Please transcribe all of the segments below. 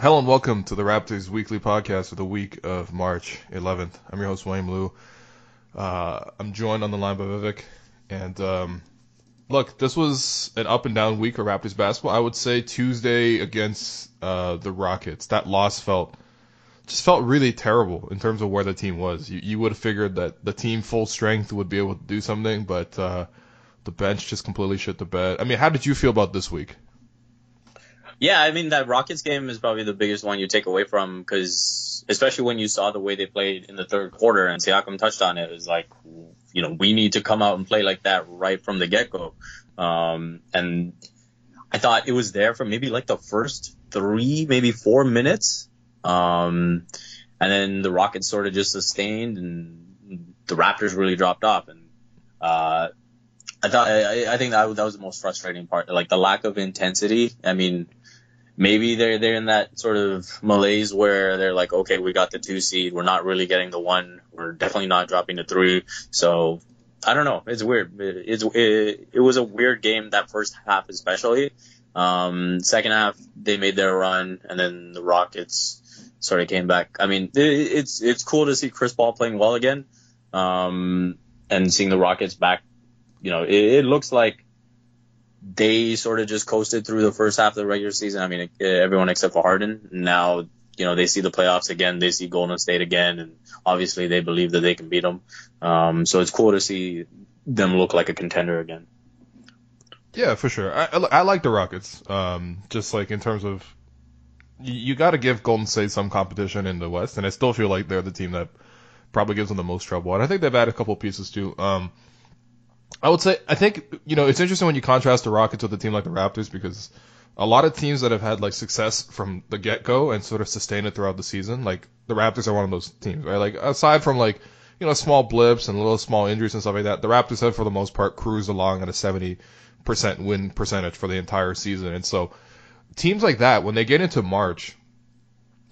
Hello and welcome to the Raptors Weekly Podcast for the week of March 11th. I'm your host, Wayne Liu. I'm joined on the line by Vivek. And look, this was an up and down week of Raptors basketball. I would say Tuesday against the Rockets, that loss felt really terrible in terms of where the team was. You would have figured that the team full strength would be able to do something, but the bench just completely shit the bed. I mean, how did you feel about this week? Yeah, I mean, that Rockets game is probably the biggest one you take away from, because especially when you saw the way they played in the third quarter, and Siakam touched on it, it was like, you know, we need to come out and play like that right from the get-go. And I thought it was there for maybe like the first 3, maybe 4 minutes. And then the Rockets sort of just sustained, and the Raptors really dropped off. And I think that was the most frustrating part, like the lack of intensity. I mean, maybe they're in that sort of malaise where they're like, okay, we got the 2 seed. We're not really getting the 1. We're definitely not dropping the 3. So I don't know. It's weird. It was a weird game, that first half especially. Second half, they made their run, and then the Rockets sort of came back. I mean, it's cool to see Chris Paul playing well again, and seeing the Rockets back. You know, it looks like they sort of just coasted through the first half of the regular season. I mean, everyone except for Harden. Now, you know, they see the playoffs again. They see Golden State again, and obviously they believe that they can beat them. So it's cool to see them look like a contender again. Yeah, for sure. I like the Rockets. Just like in terms of, you got to give Golden State some competition in the West, and I still feel like they're the team that probably gives them the most trouble. And I think they've added a couple pieces too. I would say, I think, you know, it's interesting when you contrast the Rockets with a team like the Raptors, because a lot of teams that have had like success from the get-go and sort of sustained it throughout the season, like the Raptors are one of those teams, right? Like aside from like, you know, small blips and little small injuries and stuff like that, the Raptors have for the most part cruised along at a 70% win percentage for the entire season. And so teams like that, when they get into March,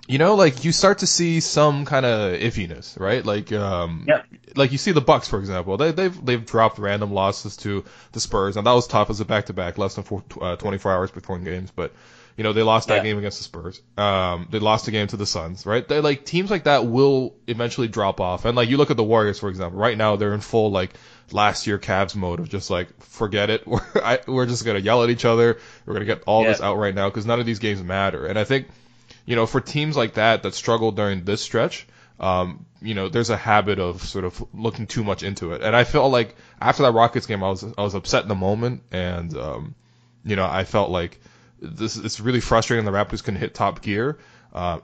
you know, like you start to see some kind of iffiness, right? Like, like you see the Bucks, for example, they've dropped random losses to the Spurs, and that was tough as a back-to-back, less than 24 hours between games. But you know, they lost that game against the Spurs. They lost a game to the Suns, right? They like teams like that will eventually drop off. And like you look at the Warriors, for example, right now they're in full like last year Cavs mode of just like, forget it. We're just gonna yell at each other. We're gonna get all this out right now because none of these games matter. And I think, you know, for teams like that struggle during this stretch, you know, there's a habit of sort of looking too much into it. And I felt like after that Rockets game, I was upset in the moment, and you know, I felt like it's really frustrating. The Raptors couldn't hit top gear,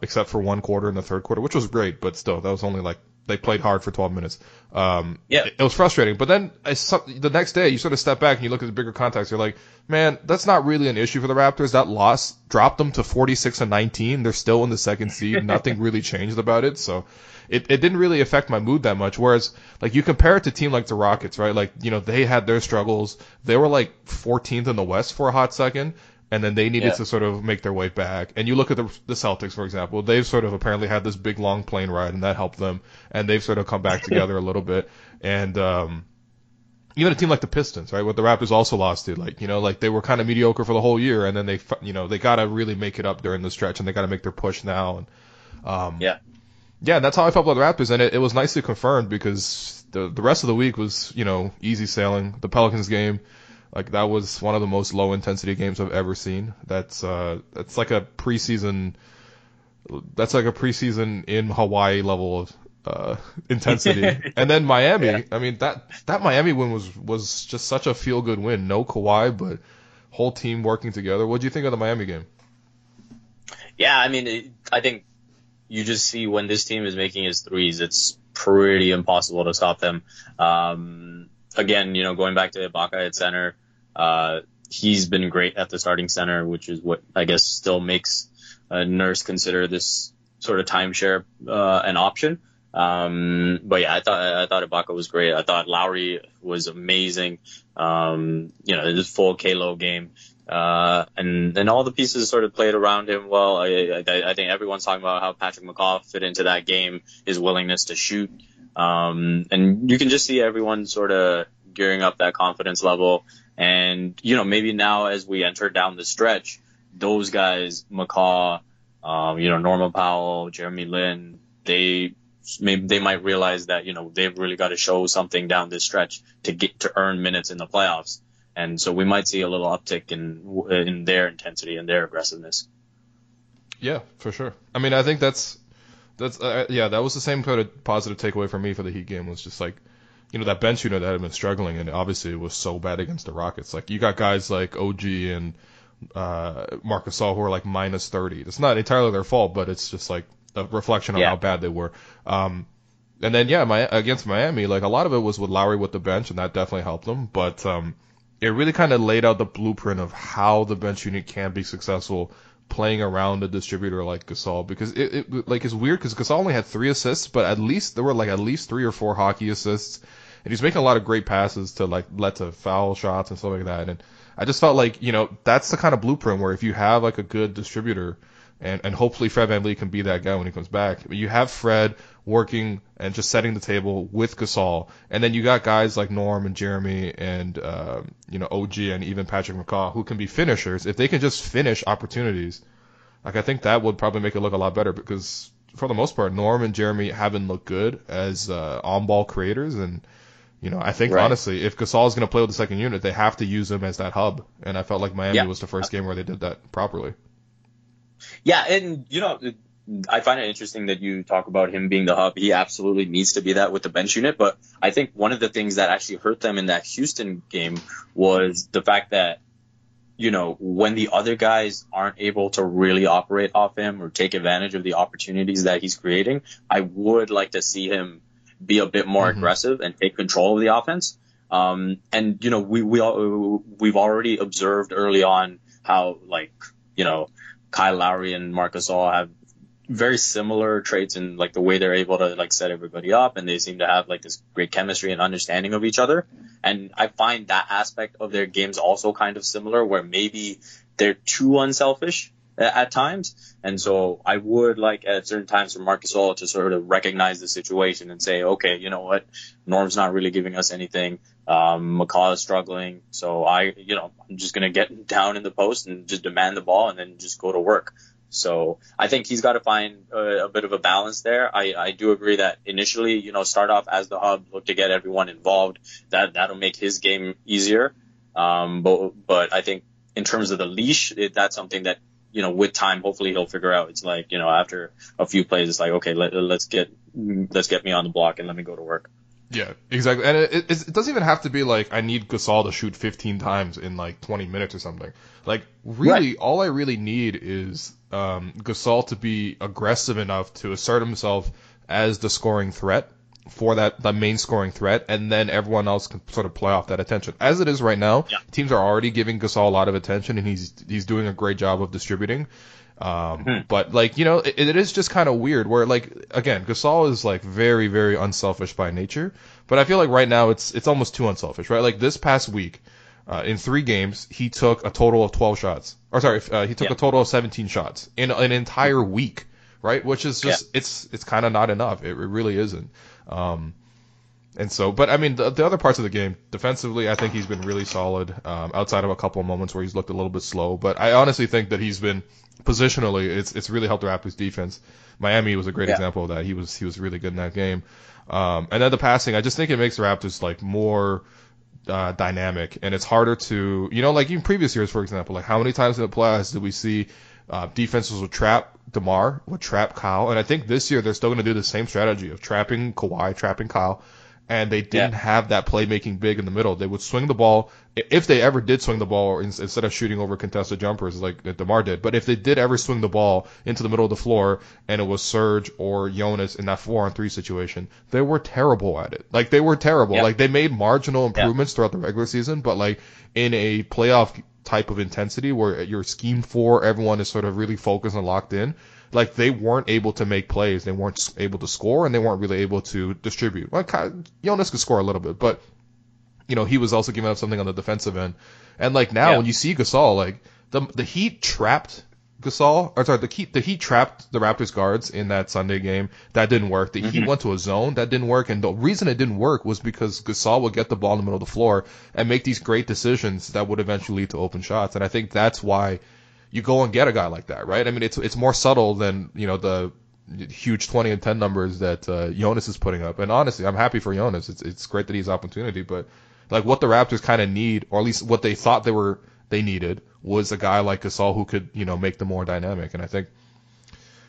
except for one quarter in the third quarter, which was great, but still, that was only like they played hard for 12 minutes. It was frustrating. But then the next day, you sort of step back and you look at the bigger context. You're like, man, that's not really an issue for the Raptors. That loss dropped them to 46-19. They're still in the second seed. Nothing really changed about it. So it didn't really affect my mood that much. Whereas, like, you compare it to a team like the Rockets, right? Like, you know, they had their struggles. They were like 14th in the West for a hot second, and then they needed to sort of make their way back. And you look at the Celtics, for example, they've sort of apparently had this big long plane ride, and that helped them, and they've sort of come back together a little bit. And even a team like the Pistons, right, what the Raptors also lost to, like, you know, like they were kind of mediocre for the whole year, and then they, you know, they got to really make it up during the stretch, and they got to make their push now. And yeah, that's how I felt about the Raptors, and it was nicely confirmed, because the rest of the week was, you know, easy sailing. The Pelicans game, like, that was one of the most low intensity games I've ever seen. That's like a preseason in Hawaii level of intensity. And then Miami, I mean, that Miami win was just such a feel good win. No Kawhi, but whole team working together. What do you think of the Miami game? Yeah, I mean, I think you just see when this team is making his threes, it's pretty impossible to stop them. Again, you know, going back to Ibaka at center, he's been great at the starting center, which is what I guess still makes Nurse consider this sort of timeshare an option. But yeah, I thought Ibaka was great. I thought Lowry was amazing. You know, this full K-Lo game. And all the pieces sort of played around him well. I think everyone's talking about how Patrick McCaw fit into that game, his willingness to shoot. And you can just see everyone sort of gearing up that confidence level. And, you know, maybe now as we enter down the stretch, those guys, McCaw, Norman Powell, Jeremy Lin, they might realize that, they've really got to show something down this stretch to earn minutes in the playoffs. And so we might see a little uptick in their intensity and their aggressiveness. Yeah, for sure. I mean, I think that was the same kind of positive takeaway for me for the Heat game, was just like, that bench unit that had been struggling, and obviously it was so bad against the Rockets. Like, you got guys like OG and Marc Gasol who are like minus 30. It's not entirely their fault, but it's just like a reflection on how bad they were. And then against Miami, like a lot of it was with Lowry with the bench, and that definitely helped them. But it really kind of laid out the blueprint of how the bench unit can be successful playing around a distributor like Gasol, because it's weird because Gasol only had 3 assists, but at least 3 or 4 hockey assists, and he's making a lot of great passes to led to foul shots and stuff like that. And I just felt like, that's the kind of blueprint where if you have like a good distributor, and hopefully Fred VanVleet can be that guy when he comes back. You have Fred working and just setting the table with Gasol, and then you got guys like Norm and Jeremy and OG and even Patrick McCaw who can be finishers. If they can just finish opportunities, like I think that would probably make it look a lot better, because for the most part Norm and Jeremy haven't looked good as on-ball creators, and I think honestly, if Gasol is going to play with the second unit, they have to use him as that hub, and I felt like Miami was the first game where they did that properly. Yeah, and I find it interesting that you talk about him being the hub. He absolutely needs to be that with the bench unit, but I think one of the things that actually hurt them in that Houston game was the fact that, when the other guys aren't able to really operate off him or take advantage of the opportunities that he's creating, I would like to see him be a bit more aggressive and take control of the offense. We've already observed early on how, Kyle Lowry and Marc Gasol have very similar traits in the way they're able to set everybody up, and they seem to have this great chemistry and understanding of each other. And I find that aspect of their games also kind of similar, where maybe they're too unselfish at times. And so I would like at certain times for Marc Gasol to sort of recognize the situation and say, okay, you know what, Norm's not really giving us anything. McCaw is struggling. So I'm just going to get down in the post and just demand the ball and then just go to work. So I think he's got to find a bit of a balance there. I do agree that initially, start off as the hub, look to get everyone involved. That'll make his game easier. But I think in terms of the leash, that's something that, with time, hopefully he'll figure out. It's like, after a few plays, it's like, okay, let's get me on the block and let me go to work. Yeah, exactly. And it doesn't even have to be like I need Gasol to shoot 15 times in 20 minutes or something. Really, all I really need is Gasol to be aggressive enough to assert himself as the scoring threat for the main scoring threat, and then everyone else can sort of play off that attention. As it is right now, teams are already giving Gasol a lot of attention, and he's doing a great job of distributing. But it is just kind of weird where again, Gasol is very, very unselfish by nature, but I feel like right now it's almost too unselfish, right? This past week, in 3 games, he took a total of 12 shots. He took a total of 17 shots in an entire week, right? Which is just, it's kind of not enough. It really isn't. And so, but I mean, the other parts of the game, defensively, I think he's been really solid, outside of a couple of moments where he's looked a little bit slow. But I honestly think that he's been, positionally, it's really helped the Raptors defense. Miami was a great example of that. He was really good in that game. And then the passing, I just think it makes the Raptors more dynamic, and it's harder to, in previous years, for example, how many times in the playoffs did we see defenses would trap DeMar, would trap Kyle, and I think this year they're still going to do the same strategy of trapping Kawhi, trapping Kyle, and they didn't have that playmaking big in the middle. They would swing the ball, if they ever did swing the ball, instead of shooting over contested jumpers like DeMar did, but if they did ever swing the ball into the middle of the floor and it was Serge or Jonas in that 4-on-3 situation, they were terrible at it. They were terrible. They made marginal improvements throughout the regular season, but in a playoff type of intensity where you're scheme 4, everyone is sort of really focused and locked in, they weren't able to make plays, they weren't able to score, and they weren't really able to distribute. Jonas could score a little bit, but he was also giving up something on the defensive end. And now when you see Gasol, the Heat trapped Gasol, the Heat trapped the Raptors guards in that Sunday game. That didn't work. The Heat went to a zone. That didn't work. And the reason it didn't work was because Gasol would get the ball in the middle of the floor and make these great decisions that would eventually lead to open shots. And I think that's why, you go and get a guy like that, right? I mean, it's more subtle than, the huge 20 and 10 numbers that Jonas is putting up. And honestly, I'm happy for Jonas. It's great that he's opportunity, but like what the Raptors kind of need, or at least what they thought they needed, was a guy like Gasol who could, make them more dynamic. And I think,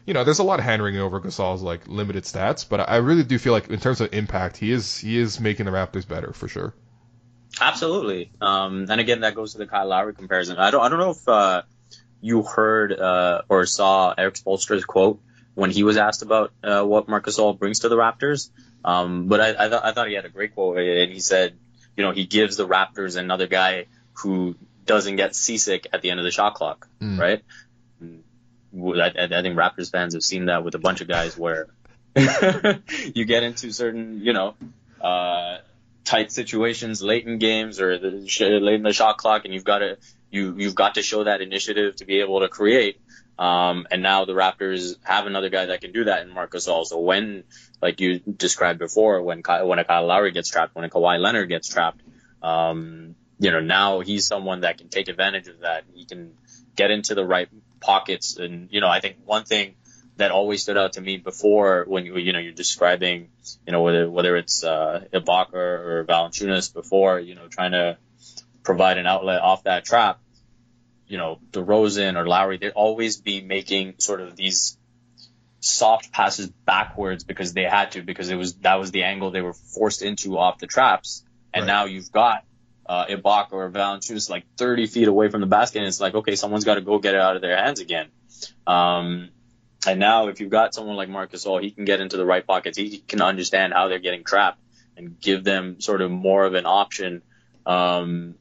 there's a lot of hand-wringing over Gasol's like limited stats, but I really do feel like in terms of impact, he is making the Raptors better for sure. Absolutely. And again, that goes to the Kyle Lowry comparison. I don't know if you heard or saw Eric Spoelstra's quote when he was asked about what Marc Gasol brings to the Raptors. But I thought he had a great quote, and he said, he gives the Raptors another guy who doesn't get seasick at the end of the shot clock, right? I think Raptors fans have seen that with a bunch of guys where you get into certain, tight situations late in games or late in the shot clock, and you've got to show that initiative to be able to create. And now the Raptors have another guy that can do that in Marc Gasol. So when, like you described before, when a Kyle Lowry gets trapped, when a Kawhi Leonard gets trapped, now he's someone that can take advantage of that. He can get into the right pockets. And, I think one thing that always stood out to me before when you're describing, whether it's Ibaka or Valanciunas before, trying to provide an outlet off that trap, DeRozan or Lowry, they'd always be making sort of these soft passes backwards because they had to, because that was the angle they were forced into off the traps. And right. Now you've got Ibaka or Valanciunas like 30 feet away from the basket, and it's like, okay, someone's got to go get it out of their hands again. And now if you've got someone like Marc Gasol, he can get into the right pockets. He can understand how they're getting trapped and give them sort of more of an option, or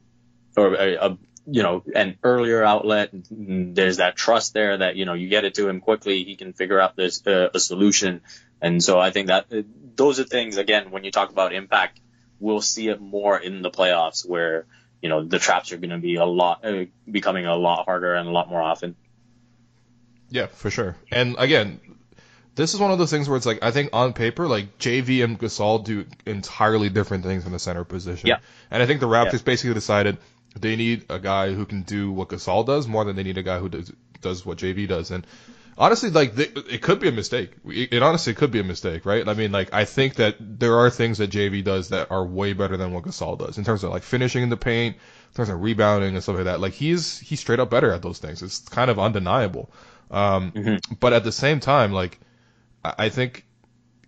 an earlier outlet. There's that trust there that, you get it to him quickly, he can figure out this a solution. And so I think that those are things, again, when you talk about impact, we'll see it more in the playoffs where, the traps are going to be becoming a lot harder and a lot more often. Yeah, for sure. And again, this is one of those things where it's like, I think on paper, like JV and Gasol do entirely different things in the center position. Yeah. And I think the Raptors basically decided they need a guy who can do what Gasol does more than they need a guy who does what JV does. And honestly, like, it could be a mistake. It honestly could be a mistake, right? I mean, like, I think that there are things that JV does that are way better than what Gasol does in terms of like finishing in the paint, in terms of rebounding and stuff like that. Like, he's straight up better at those things. It's kind of undeniable. But at the same time, like, I think,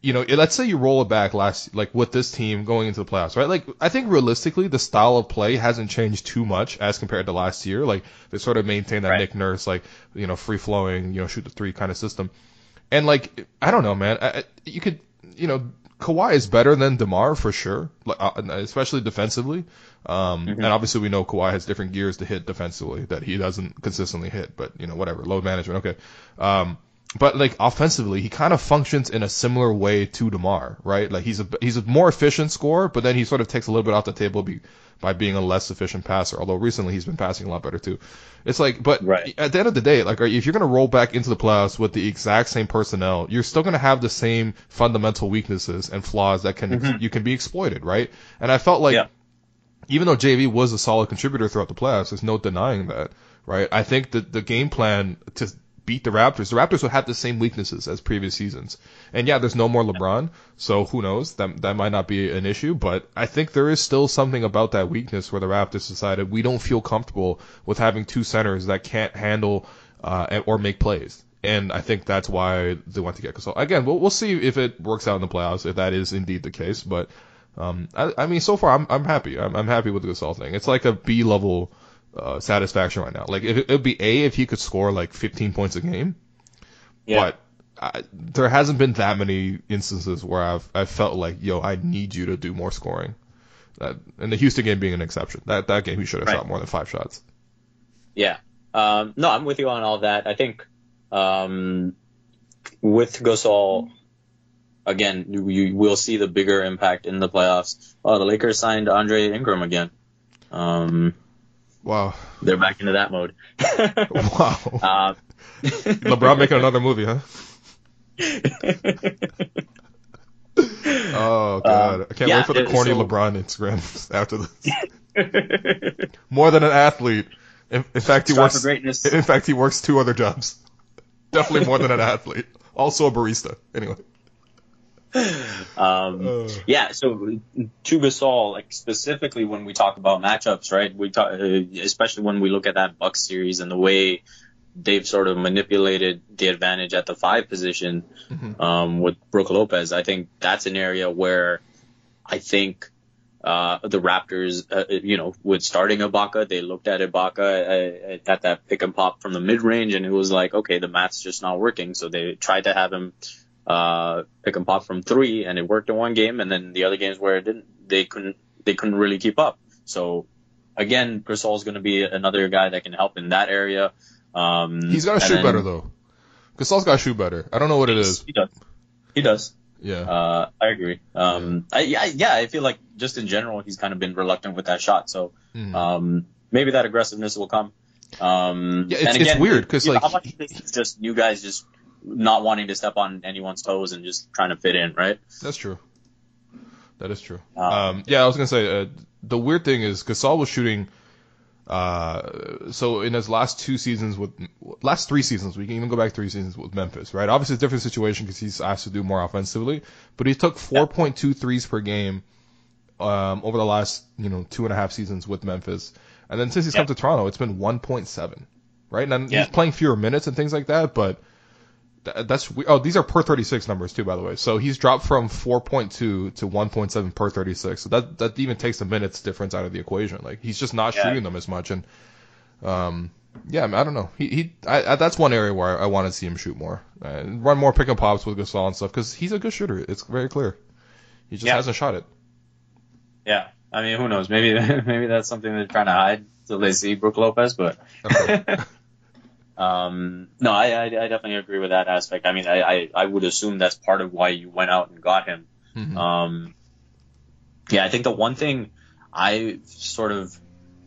let's say you roll it back with this team going into the playoffs, right? Like, I think realistically, the style of play hasn't changed too much as compared to last year. Like, they sort of maintain that Nick Nurse, like, free flowing, shoot the three kind of system. And like, I don't know, man, you could, Kawhi is better than DeMar for sure, especially defensively. And obviously we know Kawhi has different gears to hit defensively that he doesn't consistently hit, but whatever, load management. Okay. But like offensively, he kind of functions in a similar way to DeMar, right? Like he's a more efficient scorer, but then he sort of takes a little bit off the table by being a less efficient passer. Although recently he's been passing a lot better too. It's like, but at the end of the day, like if you're gonna roll back into the playoffs with the exact same personnel, you're still gonna have the same fundamental weaknesses and flaws that you can be exploited, right? And I felt like even though JV was a solid contributor throughout the playoffs, there's no denying that, right? I think that the game plan to beat the Raptors will have the same weaknesses as previous seasons. And yeah, there's no more LeBron, so who knows? That might not be an issue, but I think there is still something about that weakness where the Raptors decided we don't feel comfortable with having two centers that can't handle or make plays. And I think that's why they want to get Gasol. Again, we'll see if it works out in the playoffs, if that is indeed the case. But I mean, so far I'm happy. I'm happy with the Gasol thing. It's like a B level satisfaction right now. Like it'd be A if he could score like 15 points a game. Yeah. But there hasn't been that many instances where I've felt like, I need you to do more scoring. And the Houston game being an exception. That game he should have shot more than 5 shots. Yeah. No, I'm with you on all that. I think with Gasol, again, you will see the bigger impact in the playoffs. Oh, the Lakers signed Andre Ingram again. Wow. They're back into that mode. Wow. LeBron making another movie, huh? Oh, God. I can't wait for the corny LeBron Instagrams after this. More than an athlete. In fact, he Strive works. for greatness. In fact, he works 2 other jobs. Definitely more than an athlete. Also a barista. Anyway. Yeah, so to Gasol, like specifically when we talk about matchups, right? We talk, especially when we look at that Bucks series and the way they've sort of manipulated the advantage at the 5 position with Brook Lopez. I think that's an area where I think the Raptors, with starting Ibaka, they looked at Ibaka at that pick and pop from the mid range, and it was like, okay, the math's just not working. So they tried to have him pick and pop from 3, and it worked in one game, and then the other games where it didn't, they couldn't really keep up. So again, Gasol's going to be another guy that can help in that area. He's got to shoot better though. Gasol's got to shoot better. I don't know what it is. He does. Yeah. I agree. I feel like just in general, he's kind of been reluctant with that shot. So, maybe that aggressiveness will come. It's weird because like, how much of this is just you guys just not wanting to step on anyone's toes and just trying to fit in, right? That's true. That is true. I was gonna say the weird thing is Gasol was shooting. So in his last 3 seasons, we can even go back 3 seasons with Memphis, right? Obviously it's a different situation because he's asked to do more offensively, but he took 4.2 threes per game, over the last, 2.5 seasons with Memphis. And then since he's come to Toronto, it's been 1.7, right? And he's playing fewer minutes and things like that, but these are per 36 numbers too, by the way. So he's dropped from 4.2 to 1.7 per 36. So that even takes the minutes difference out of the equation. Like he's just not shooting them as much. And I don't know. That's one area where I want to see him shoot more, run more pick and pops with Gasol and stuff because he's a good shooter. It's very clear. He just hasn't shot it. Yeah, I mean, who knows? Maybe that's something they're trying to hide till they see Brook Lopez, but. Okay. No, I definitely agree with that aspect. I mean, I would assume that's part of why you went out and got him. Mm-hmm. I think the one thing I've sort of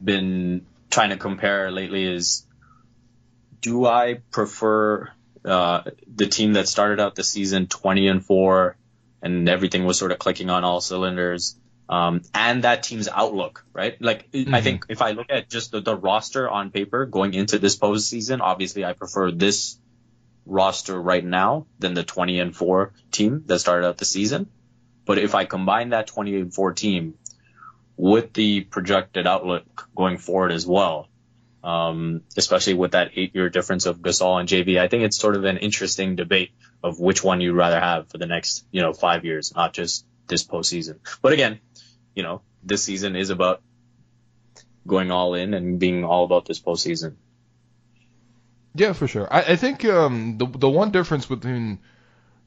been trying to compare lately is, do I prefer the team that started out the season 20-4 and everything was sort of clicking on all cylinders, and that team's outlook, right? Like, I think if I look at just the roster on paper going into this postseason, obviously I prefer this roster right now than the 20-4 team that started out the season. But if I combine that 20-4 team with the projected outlook going forward as well, especially with that 8-year difference of Gasol and JV, I think it's sort of an interesting debate of which one you'd rather have for the next, 5 years, not just this postseason. But again, this season is about going all in and being all about this postseason. Yeah, for sure. I think the one difference between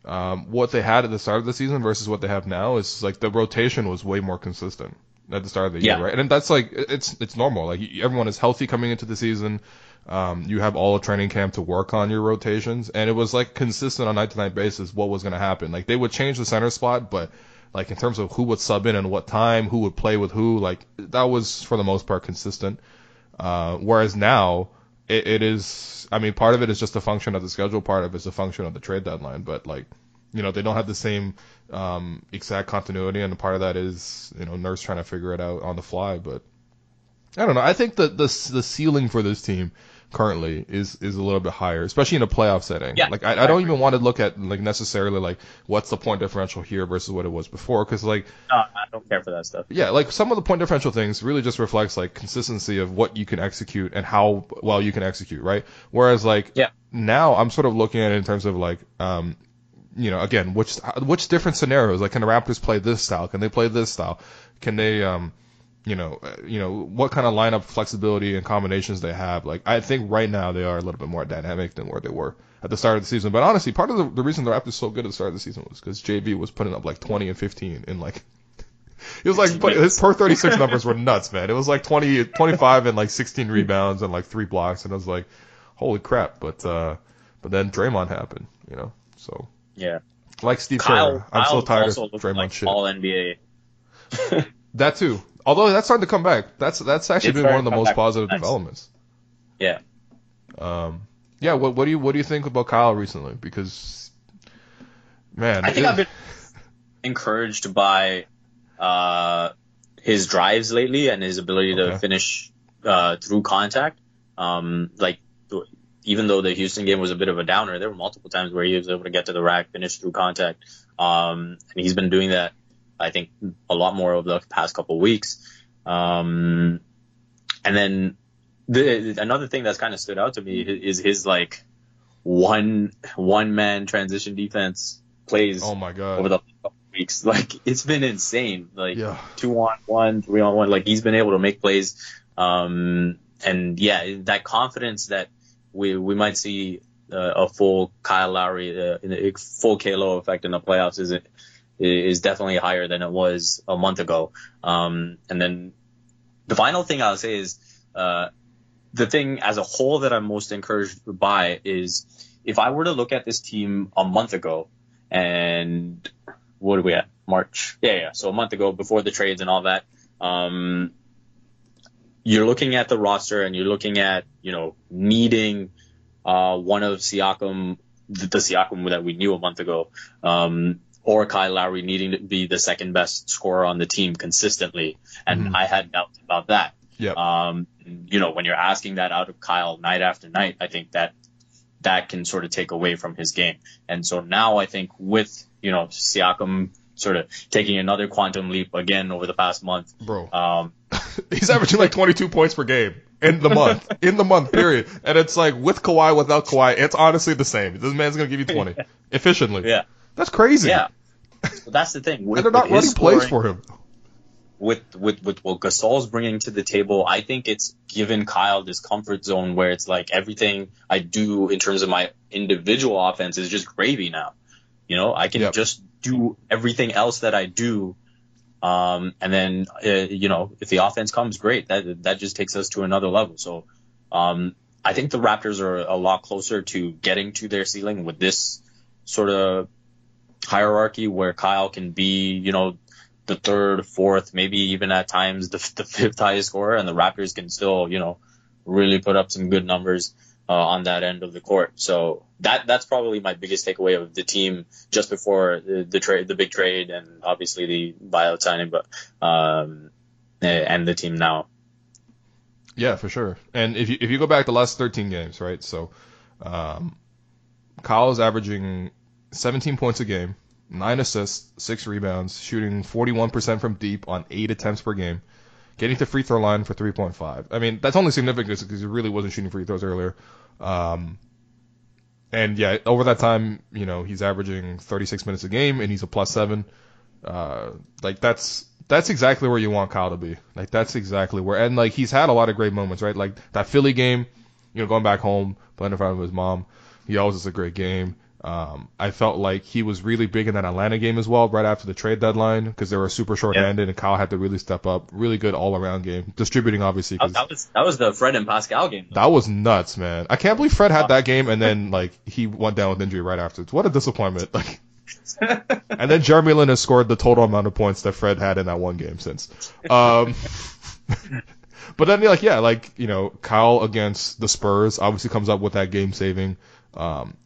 what they had at the start of the season versus what they have now is like the rotation was way more consistent at the start of the year, right? And that's like it's normal. Like everyone is healthy coming into the season. You have all of training camp to work on your rotations, and it was like consistent on night-to-night basis what was going to happen. Like they would change the center spot, but like in terms of who would sub in and what time, who would play with who, like that was for the most part consistent. Whereas now it is, I mean, part of it is just a function of the schedule, part of it is a function of the trade deadline, but like, they don't have the same exact continuity, and part of that is, Nurse trying to figure it out on the fly. But I don't know. I think that the ceiling for this team currently is a little bit higher, especially in a playoff setting. Yeah, like I don't even want to look at like necessarily like what's the point differential here versus what it was before, because like I don't care for that stuff. Yeah, like some of the point differential things really just reflects like consistency of what you can execute and how well you can execute, right? Whereas like now I'm sort of looking at it in terms of like again, which different scenarios, like can the Raptors play this style? Can they play this style? Can they what kind of lineup flexibility and combinations they have. Like, I think right now they are a little bit more dynamic than where they were at the start of the season. But honestly, part of the reason the Raptors so good at the start of the season was because JV was putting up like 20 and 15 in like, it was like, his per 36 numbers were nuts, man. It was like 25 and like 16 rebounds and like 3 blocks. And I was like, holy crap. But then Draymond happened, so. Yeah. Like Steve Kerr, I'm so tired of Draymond like shit. All NBA. That too. Although that's starting to come back. That's actually been one of the most positive developments. Yeah. What do you think about Kyle recently? Because, man, I think I've been encouraged by his drives lately and his ability to finish through contact. Like, even though the Houston game was a bit of a downer, there were multiple times where he was able to get to the rack, finish through contact. And he's been doing that, I think, a lot more over the past couple of weeks. And then another thing that's kind of stood out to me is his like one man transition defense plays. Oh my God. Over the couple of weeks. Like, it's been insane. Like, yeah. 2-on-1, 3-on-1. Like, he's been able to make plays. And yeah, that confidence that we might see a full Kyle Lowry, a full KLO effect in the playoffs is definitely higher than it was a month ago. And then the final thing I'll say is, the thing as a whole that I'm most encouraged by is, if I were to look at this team a month ago, and what are we at? March? Yeah. So a month ago, before the trades and all that, you're looking at the roster and you're looking at, needing one of Siakam, the Siakam that we knew a month ago, or Kyle Lowry needing to be the second best scorer on the team consistently. And I had doubts about that. Yep. When you're asking that out of Kyle night after night, I think that can sort of take away from his game. And so now I think with, Siakam sort of taking another quantum leap again over the past month. Bro. He's averaging like 22 points per game in the month, period. And it's like, with Kawhi, without Kawhi, it's honestly the same. This man's going to give you 20 efficiently. Yeah. That's crazy. Yeah. Well, that's the thing. And they're not running plays for him. With what Gasol's bringing to the table, I think it's given Kyle this comfort zone where it's like everything I do in terms of my individual offense is just gravy now. I can just do everything else that I do. And then, if the offense comes, great. That just takes us to another level. So, I think the Raptors are a lot closer to getting to their ceiling with this sort of hierarchy where Kyle can be, the third, fourth, maybe even at times the fifth highest scorer, and the Raptors can still, really put up some good numbers on that end of the court. So that's probably my biggest takeaway of the team just before the big trade, and obviously the buyout signing, but and the team now. Yeah, for sure. And if you go back the last 13 games, right? So Kyle's averaging 17 points a game, 9 assists, 6 rebounds, shooting 41% from deep on 8 attempts per game, getting to free throw line for 3.5. I mean, that's only significant because he really wasn't shooting free throws earlier. And yeah, over that time, he's averaging 36 minutes a game and he's a +7. Like that's exactly where you want Kyle to be. Like that's exactly where, and like he's had a lot of great moments, right? Like that Philly game, going back home, playing in front of his mom, he always has a great game. I felt like he was really big in that Atlanta game as well, right after the trade deadline, because they were super short-handed and Kyle had to really step up. Really good all-around game, distributing obviously. That was the Fred and Pascal game, though. That was nuts, man. I can't believe Fred had that game and then like he went down with injury right afterwards. What a disappointment! Like, and then Jeremy Lin has scored the total amount of points that Fred had in that one game since. But then Kyle against the Spurs obviously comes up with that game-saving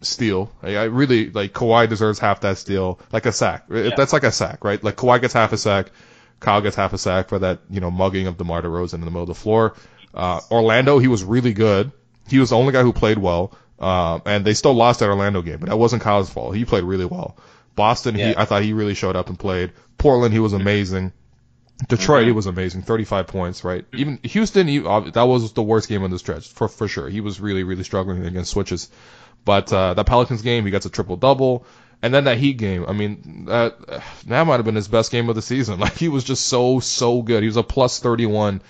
steal. I really like Kawhi deserves half that steal, like a sack. Yeah. That's like a sack, right? Like Kawhi gets half a sack, Kyle gets half a sack for that, mugging of DeMar DeRozan in the middle of the floor. Orlando, he was really good. He was the only guy who played well. And they still lost that Orlando game, but that wasn't Kyle's fault. He played really well. Boston, I thought he really showed up and played. Portland, he was amazing. Detroit, he was amazing. 35 points, right? Even Houston, that was the worst game on the stretch, for sure. He was really, really struggling against switches. But that Pelicans game, he gets a triple-double. And then that Heat game, I mean, that might have been his best game of the season. Like, he was just so good. He was a +31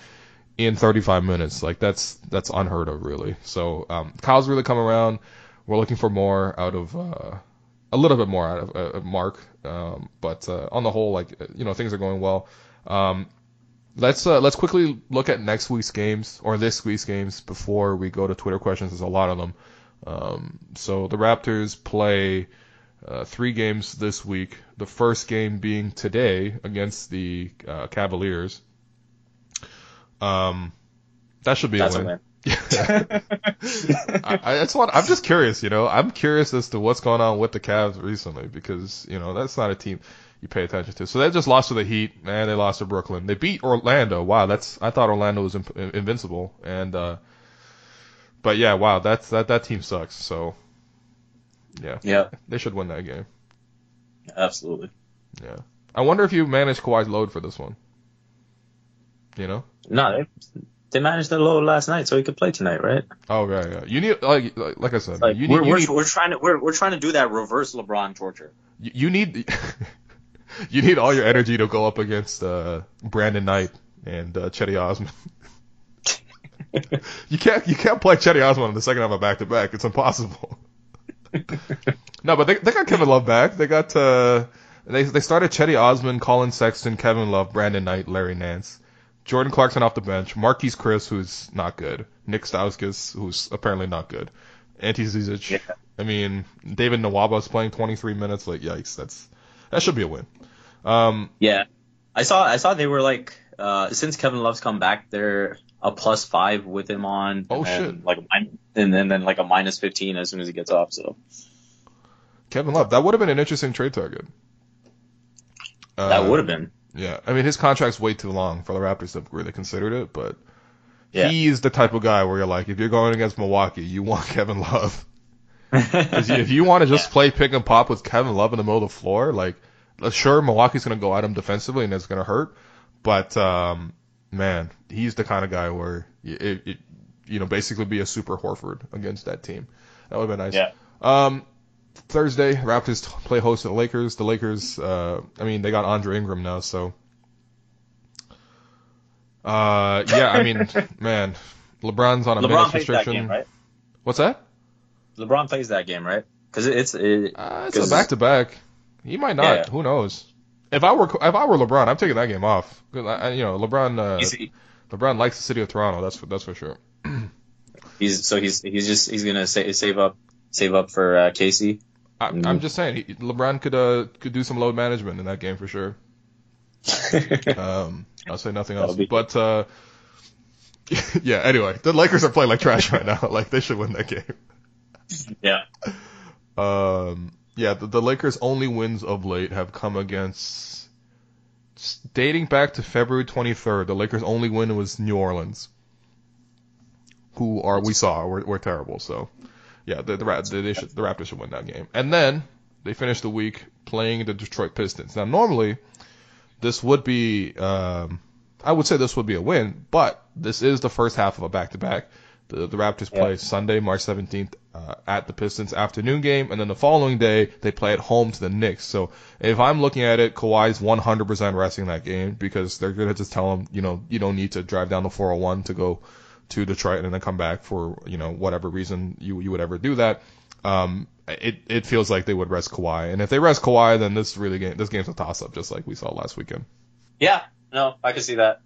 in 35 minutes. Like, that's unheard of, really. So, Kyle's really come around. We're looking for more out of, a little bit more out of Marc. But on the whole, things are going well. Let's quickly look at next week's games, or this week's games, before we go to Twitter questions. There's a lot of them. So the Raptors play 3 games this week. The first game being today against the Cavaliers. That should be a win. I'm just curious, I'm curious as to what's going on with the Cavs recently, because, that's not a team you pay attention to. So they just lost to the Heat, and they lost to Brooklyn. They beat Orlando. Wow, I thought Orlando was invincible. And, But yeah, wow, that team sucks. So Yeah. They should win that game. Absolutely. Yeah. I wonder if you managed Kawhi's load for this one. You know? No, they managed the load last night, so he could play tonight, right? Oh right, yeah. You need like I said, Like, you need we're trying to do that reverse LeBron torture. you need you need all your energy to go up against Brandon Knight and Chetty Osman. You can't play Chetty Osman in the second half of back to back. It's impossible. No, but they got Kevin Love back. They got they started Chetty Osman, Colin Sexton, Kevin Love, Brandon Knight, Larry Nance, Jordan Clarkson off the bench, Marquise Chris, who's not good, Nick Stauskas, who's apparently not good, Ante Zizic. Yeah. I mean, David Nwaba's playing 23 minutes. Like, yikes, that should be a win. Yeah, I saw they were like since Kevin Love's come back, they're a +5 with him on. Oh, shit! Like and then like a -15 as soon as he gets off. So Kevin Love, that would have been an interesting trade target. That would have been. Yeah, I mean his contract's way too long for the Raptors to have really considered it, but yeah. he's the type of guy where you're like, if you're going against Milwaukee, you want Kevin Love. Because if you want to just play pick and pop with Kevin Love in the middle of the floor, like, sure, Milwaukee's going to go at him defensively and it's going to hurt, but man, he's the kind of guy where basically be a super Horford against that team. That would have been nice. Yeah. Thursday, Raptors play host to the Lakers. The Lakers, they got Andre Ingram now, so. Yeah, I mean, man, LeBron's on a minutes restriction. That game, right? What's that? LeBron plays that game, right? Because it's a back-to-back. He might not. Yeah. Who knows? If I were LeBron, I'm taking that game off. LeBron likes the city of Toronto. That's for sure. He's gonna save up for Casey. I'm just saying, LeBron could do some load management in that game for sure. I'll say nothing else. But yeah. Anyway, the Lakers are playing like trash right now. Like they should win that game. Yeah. Yeah. The Lakers' only wins of late have come against, dating back to February 23rd. The Lakers' only win was New Orleans, who we're terrible. So. Yeah, the Raptors should win that game. And then they finish the week playing the Detroit Pistons. Now, normally, this would be, I would say this would be a win, but this is the first half of a back-to-back. The Raptors play Sunday, March 17th, at the Pistons afternoon game, and then the following day, they play at home to the Knicks. So, if I'm looking at it, Kawhi's 100% resting that game because they're going to just tell him, you don't need to drive down the 401 to go to Detroit and then come back for, whatever reason you would ever do that. It feels like they would rest Kawhi. And if they rest Kawhi, then this game's a toss-up, just like we saw last weekend. Yeah, no, I can see that.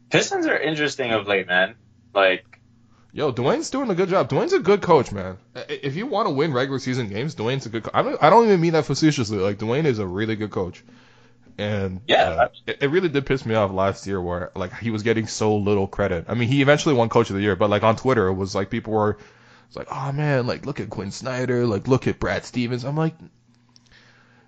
Pistons are interesting of late, man. Like, yo, Dwayne's doing a good job. Dwayne's a good coach, man. If you want to win regular season games, Dwayne's a good coach. I don't even mean that facetiously. Like, Dwayne is a really good coach. And it really did piss me off last year where like he was getting so little credit. I mean, he eventually won Coach of the Year, but like on Twitter, it was like people were like, "Oh man, like look at Quinn Snyder, like look at Brad Stevens." I'm like,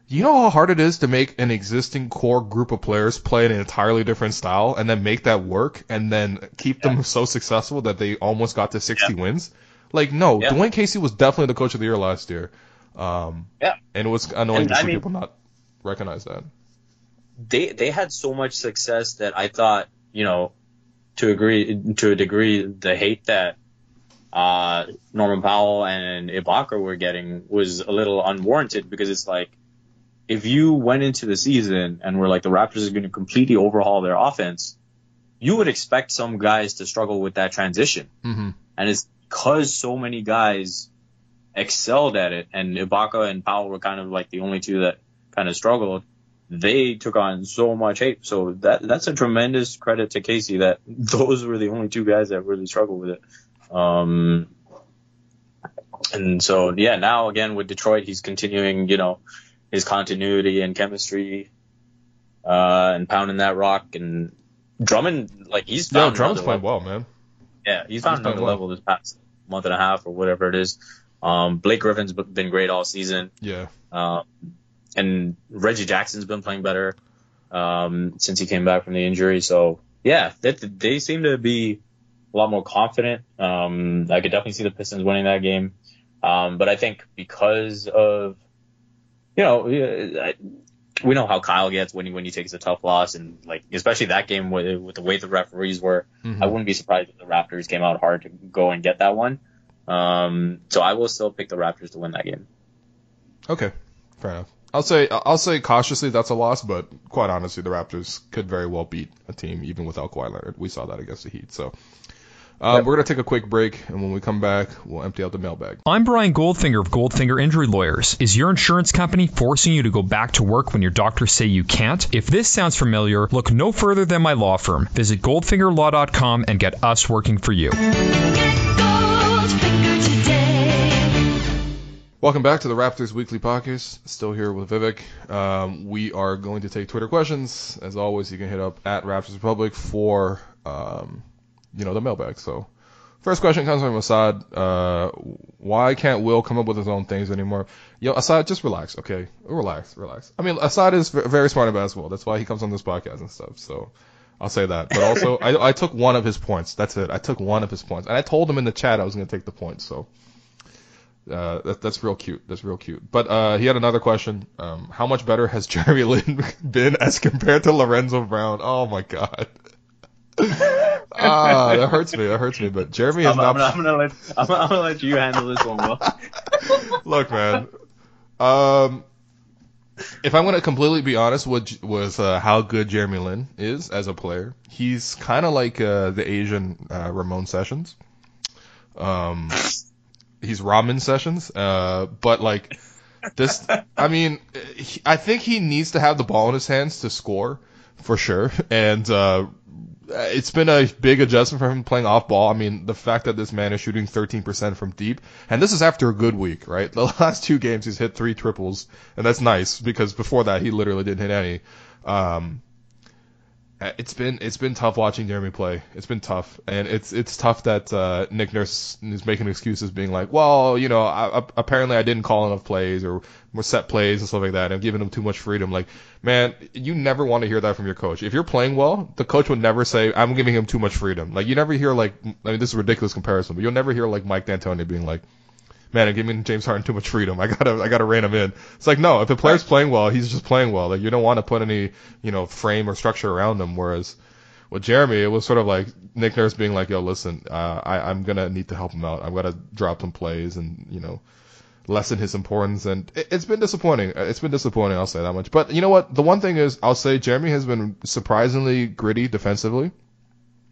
you know how hard it is to make an existing core group of players play an entirely different style and then make that work and then keep them so successful that they almost got to 60 wins. Like, no, Dwayne Casey was definitely the Coach of the Year last year. And it was annoying to see people not recognize that. They had so much success that I thought, to a degree, the hate that Norman Powell and Ibaka were getting was a little unwarranted because it's like, if you went into the season and were like the Raptors are going to completely overhaul their offense, you would expect some guys to struggle with that transition. Mm-hmm. And it's because so many guys excelled at it, and Ibaka and Powell were kind of like the only two that kind of struggled. They took on so much hate. So that's a tremendous credit to Casey that those were the only two guys that really struggled with it. And so, now again with Detroit, he's continuing, his continuity and chemistry, and pounding that rock. And Drummond, like he's found Drummond's playing well, man. Yeah, he's found another level this past month and a half or whatever it is. Blake Griffin's been great all season. Yeah. And Reggie Jackson's been playing better since he came back from the injury. So, they seem to be more confident. I could definitely see the Pistons winning that game. But I think because of, we know how Kyle gets when he takes a tough loss, and like especially that game with the way the referees were, I wouldn't be surprised if the Raptors came out hard to go and get that one. So I will still pick the Raptors to win that game. Okay, fair enough. I'll say cautiously that's a loss, but quite honestly, the Raptors could very well beat a team even without Kawhi Leonard. We saw that against the Heat. So we're going to take a quick break, and when we come back, we'll empty out the mailbag. I'm Brian Goldfinger of Goldfinger Injury Lawyers. Is your insurance company forcing you to go back to work when your doctors say you can't? If this sounds familiar, look no further than my law firm. Visit goldfingerlaw.com and get us working for you. Welcome back to the Raptors Weekly Podcast. Still here with Vivek. We are going to take Twitter questions. As always, you can hit up at Raptors Republic for the mailbag. So, first question comes from Assad. Why can't Will come up with his own things anymore? Assad, just relax, okay? Relax. I mean, Assad is very smart at basketball. That's why he comes on this podcast and stuff. So, I'll say that. But also, I took one of his points. That's it. I took one of his points. And I told him in the chat I was going to take the points. So, that's real cute. But he had another question. How much better has Jeremy Lin been as compared to Lorenzo Brown? Oh, my God. That hurts me. But Jeremy is not. I'm gonna let you handle this one, Will. Look, man. If I'm gonna completely be honest with how good Jeremy Lin is as a player, he's kind of like the Asian Ramon Sessions. He's Ramen Sessions. But like this, I mean, I think he needs to have the ball in his hands to score for sure, and it's been a big adjustment for him playing off ball. I mean, the fact that this man is shooting 13% from deep, and this is after a good week, right? The last 2 games he's hit 3 triples, and that's nice because before that he literally didn't hit any. It's been tough watching Jeremy play. It's been tough, and it's tough that Nick Nurse is making excuses, being like, well, apparently I didn't call enough plays or more set plays and stuff like that, and giving him too much freedom. Like, man, you never want to hear that from your coach. If you're playing well, the coach would never say, I'm giving him too much freedom. Like, you never hear this is a ridiculous comparison, but you'll never hear like Mike D'Antoni being like, man, I'm giving James Harden too much freedom. I gotta rein him in. It's like, no, if the player's playing well, he's just playing well. Like, you don't want to put any, frame or structure around him. Whereas with Jeremy, it was sort of like Nick Nurse being like, yo, listen, I'm gonna need to help him out. I'm gonna drop some plays and, lessen his importance. And it's been disappointing. I'll say that much. But you know what? The one thing is, I'll say Jeremy has been surprisingly gritty defensively.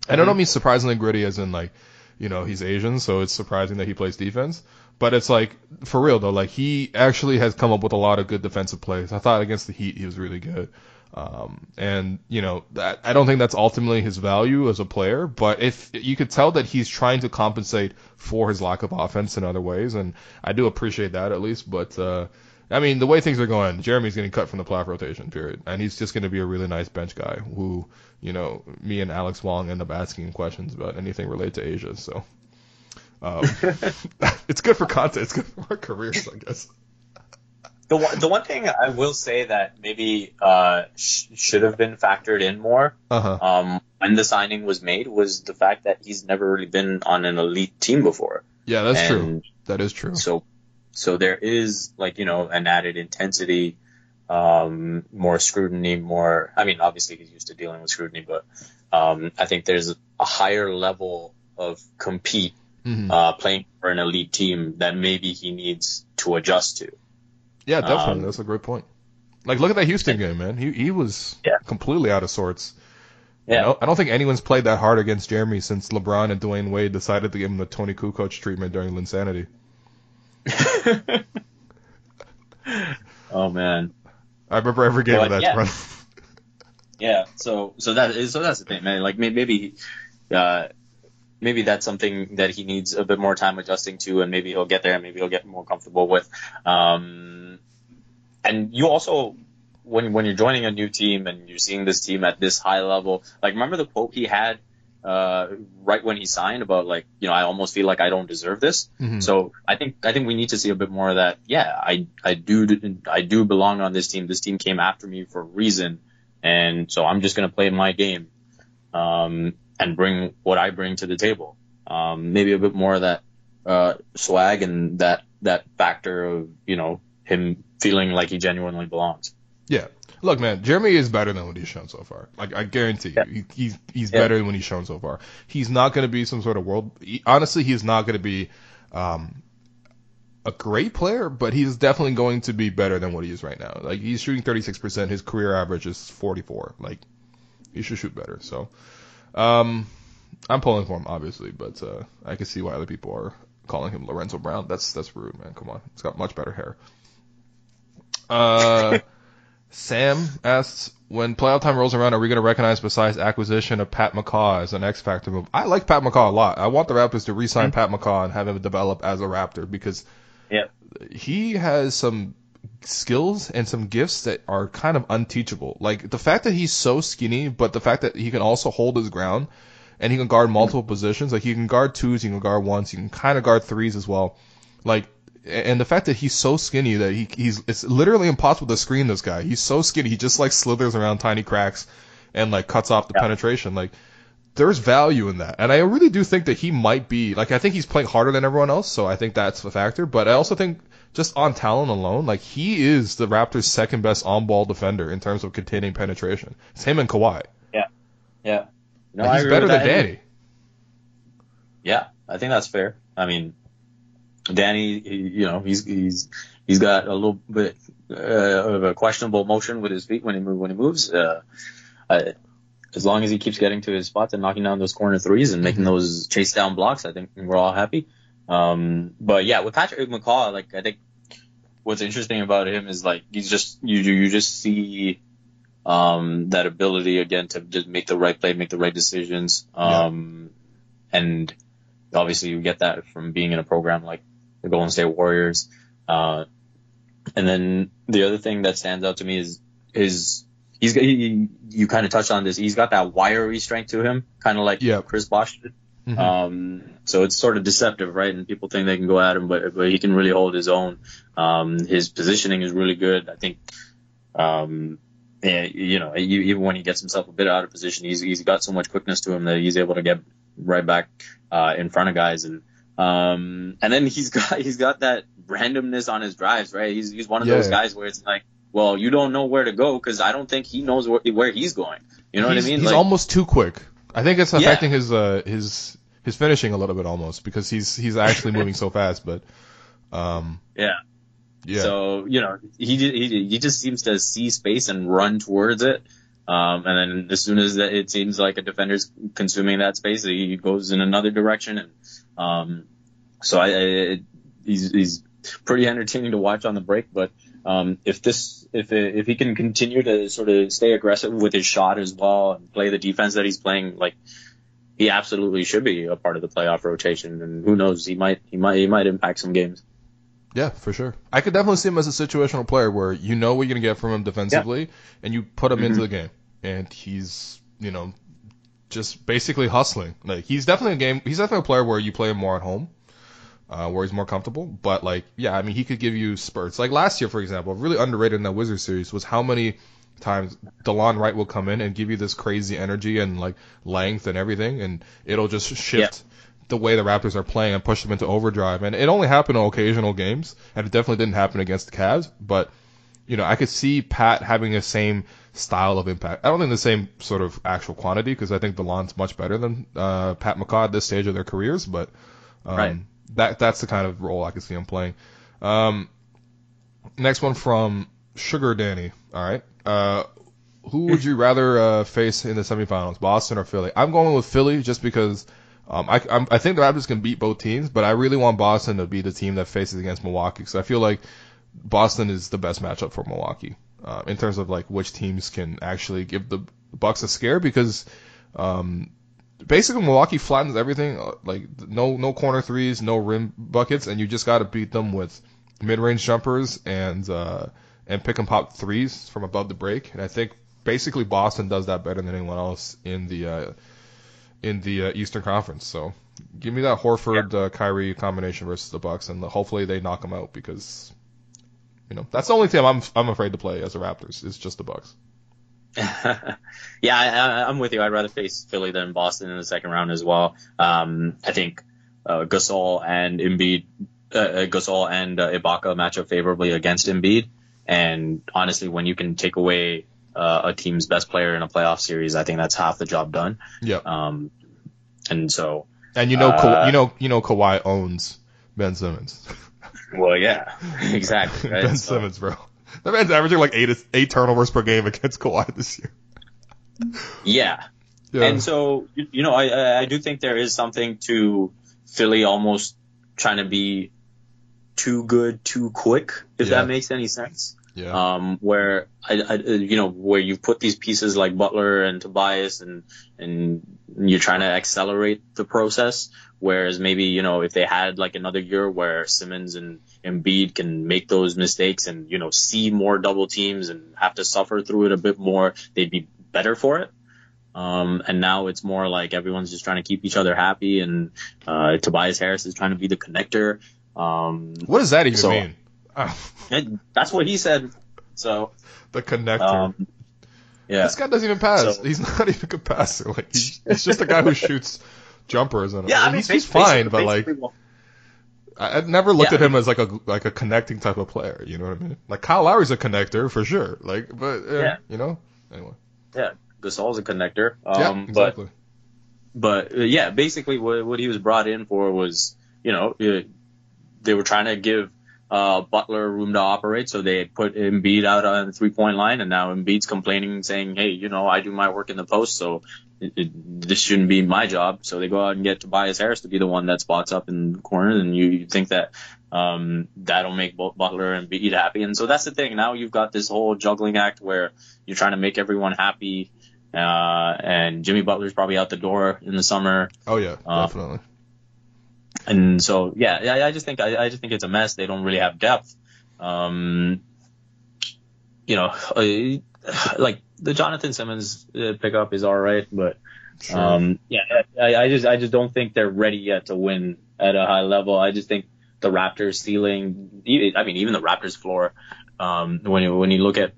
And I don't mean surprisingly gritty as in like, he's Asian, so it's surprising that he plays defense. But it's like, for real though, like he actually has come up with a lot of good defensive plays. I thought against the Heat he was really good. And that I don't think that's ultimately his value as a player, but if you could tell that he's trying to compensate for his lack of offense in other ways, and I do appreciate that at least. But I mean, the way things are going, Jeremy's getting cut from the playoff rotation, period, and he's just going to be a really nice bench guy who, me and Alex Wong end up asking questions about anything related to Asia. So it's good for content. It's good for our careers, I guess. The one thing I will say that maybe should have been factored in more when the signing was made was the fact that he's never really been on an elite team before. Yeah, that's true. That is true. So there is an added intensity, more scrutiny, I mean, obviously he's used to dealing with scrutiny, but I think there's a higher level of compete playing for an elite team that maybe he needs to adjust to. Yeah, definitely. That's a great point. Like, look at that Houston game, man. He was completely out of sorts. Yeah. I don't think anyone's played that hard against Jeremy since LeBron and Dwayne Wade decided to give him the Tony Kukoc treatment during Linsanity. Oh man, I remember every game of that run. Yeah. So that's the thing, man. Like maybe that's something that he needs a bit more time adjusting to, and maybe he'll get there, and maybe he'll get more comfortable with. And you also, when you're joining a new team and you're seeing this team at this high level, like remember the quote he had right when he signed about like, I almost feel like I don't deserve this. Mm-hmm. So I think we need to see a bit more of that. Yeah, I do belong on this team. This team came after me for a reason, and so I'm just gonna play my game. bring what I bring to the table. Maybe a bit more of that swag and that factor of, you know, him feeling like he genuinely belongs. Yeah. Look, man, Jeremy is better than what he's shown so far. Like, I guarantee you, he's better than what he's shown so far. He's not going to be some sort of honestly, he's not going to be a great player, but he's definitely going to be better than what he is right now. Like, he's shooting 36%. His career average is 44. Like, he should shoot better. So, I'm pulling for him, obviously, but I can see why other people are calling him Lorenzo Brown. That's rude, man. Come on. He's got much better hair. Sam asks, when playoff time rolls around, are we going to recognize besides acquisition of Pat McCaw as an X Factor move? I like Pat McCaw a lot. I want the Raptors to re-sign Pat McCaw and have him develop as a Raptor because he has some skills and some gifts that are kind of unteachable. Like, the fact that he's so skinny, but the fact that he can also hold his ground and he can guard multiple positions. Like, he can guard twos, he can guard ones, he can kind of guard threes as well. Like, and the fact that he's so skinny that it's literally impossible to screen this guy. He's so skinny, he just like slithers around tiny cracks and like cuts off the penetration. Like, there's value in that. And I really do think that he might be, like, I think he's playing harder than everyone else, so I think that's a factor. But I also think just on talent alone, like, he is the Raptors' second best on-ball defender in terms of containing penetration. It's him and Kawhi. Yeah. No, like, he's better than Danny. Yeah, I think that's fair. I mean, Danny, you know, he's got a little bit of a questionable motion with his feet when he moves. As long as he keeps getting to his spots and knocking down those corner threes and making those chase down blocks, I think we're all happy. But yeah, with Patrick McCaw, like, I think what's interesting about him is, like, he's just, you just see that ability again to just make the right play, make the right decisions. And obviously you get that from being in a program like the Golden State Warriors. And then the other thing that stands out to me is you kind of touched on this. He's got that wiry strength to him, kind of like Chris Bosh did. So it's sort of deceptive, right? And people think they can go at him, but he can really hold his own. His positioning is really good. I think, you know, even when he gets himself a bit out of position, he's got so much quickness to him that he's able to get right back in front of guys. And then he's got that randomness on his drives, right? He's one of those guys where it's like, well, you don't know where to go because I don't think he knows where he's going. You know what I mean? He's like, almost too quick. I think it's affecting his finishing a little bit almost because he's actually moving so fast. But yeah. So, you know, he just seems to see space and run towards it. And then as soon as it seems like a defender's consuming that space, he goes in another direction. And so he's pretty entertaining to watch on the break. But if he can continue to sort of stay aggressive with his shot as well and play the defense that he's playing, like, he absolutely should be a part of the playoff rotation. And who knows, he might impact some games. Yeah, for sure. I could definitely see him as a situational player where you know what you're going to get from him defensively, and you put him into the game. And he's, you know, just basically hustling. Like, he's definitely a player where you play him more at home, where he's more comfortable. But, like, yeah, I mean, he could give you spurts. Like, last year, for example, really underrated in that Wizards series was how many times DeLon Wright will come in and give you this crazy energy and, like, length and everything, and it'll just shift the way the Raptors are playing and push them into overdrive. And it only happened in occasional games, and it definitely didn't happen against the Cavs. But, you know, I could see Pat having the same style of impact. I don't think the same sort of actual quantity because I think DeLon's much better than Pat McCaw at this stage of their careers. But that's the kind of role I could see him playing. Next one from Sugar Danny. All right. Who would you rather face in the semifinals, Boston or Philly? I'm going with Philly just because I think the Raptors can beat both teams, but I really want Boston to be the team that faces against Milwaukee. So I feel like Boston is the best matchup for Milwaukee in terms of like which teams can actually give the Bucks a scare because basically Milwaukee flattens everything. Like no corner threes, no rim buckets, and you just got to beat them with mid-range jumpers and pick and pop threes from above the break. And I think basically Boston does that better than anyone else in the Eastern Conference. So give me that Horford Kyrie combination versus the Bucks, and hopefully they knock them out because you know that's the only team I'm afraid to play as the Raptors is just the Bucks. Yeah, I'm with you. I'd rather face Philly than Boston in the second round as well. I think Gasol and Ibaka match up favorably against Embiid. And honestly, when you can take away a team's best player in a playoff series, I think that's half the job done. Yep. And so. And Kawhi owns Ben Simmons. Well, yeah, exactly. Right? Ben Simmons, bro. That man's averaging like eight turnovers per game against Kawhi this year. Yeah. And so, I do think there is something to Philly almost trying to be too good, too quick, if that makes any sense. Yeah. Where where you put these pieces like Butler and Tobias and you're trying to accelerate the process. Whereas maybe, if they had like another year where Simmons and Embiid can make those mistakes and, see more double teams and have to suffer through it a bit more, they'd be better for it. And now it's more like everyone's just trying to keep each other happy, and Tobias Harris is trying to be the connector. What does that even mean? That's what he said. So the connector. Yeah. This guy doesn't even pass. He's not even a good passer. Like he's just a guy who shoots jumpers. And he's fine, but like I've never looked at him as like a connecting type of player. You know what I mean? Like Kyle Lowry's a connector for sure. Like, but anyway. Yeah, Gasol's a connector. Exactly. But basically what he was brought in for was, they were trying to give Butler room to operate, so they put Embiid out on the 3-point line, and now Embiid's complaining, saying, hey, I do my work in the post, so this shouldn't be my job. So they go out and get Tobias Harris to be the one that spots up in the corner, and you think that that'll make both Butler and Embiid happy. And so that's the thing. Now you've got this whole juggling act where you're trying to make everyone happy, and Jimmy Butler's probably out the door in the summer. Oh, yeah, definitely. And so, I just think it's a mess. They don't really have depth. Like the Jonathan Simmons pickup is all right, but sure. I just don't think they're ready yet to win at a high level. I just think the Raptors ceiling, even the Raptors floor, when you look at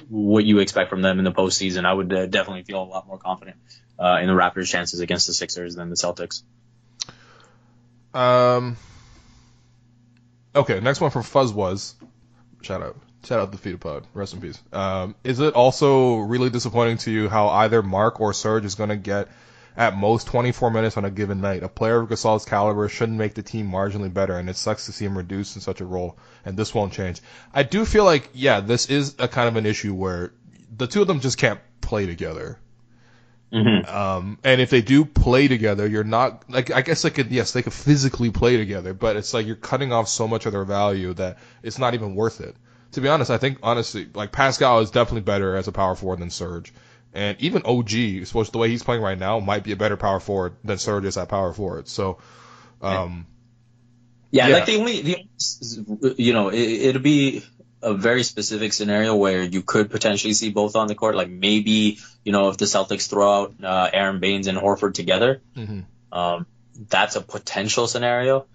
what you expect from them in the postseason, I would definitely feel a lot more confident in the Raptors' chances against the Sixers than the Celtics. Okay, next one from Fuzz was, shout out the Feed Pod, rest in peace. Is it also really disappointing to you how either Mark or Serge is going to get at most 24 minutes on a given night? A player of Gasol's caliber shouldn't make the team marginally better, and it sucks to see him reduced in such a role, and this won't change. I do feel like, this is a kind of an issue where the two of them just can't play together. Mm-hmm. And if they do play together, you're not like, I guess they could physically play together, but it's like you're cutting off so much of their value that it's not even worth it. To be honest, I think honestly, like Pascal is definitely better as a power forward than Serge, and even OG, supposed the way he's playing right now, might be a better power forward than Serge is at power forward. So, like it'll be a very specific scenario where you could potentially see both on the court. Like maybe, if the Celtics throw out Aaron Baines and Horford together, that's a potential scenario.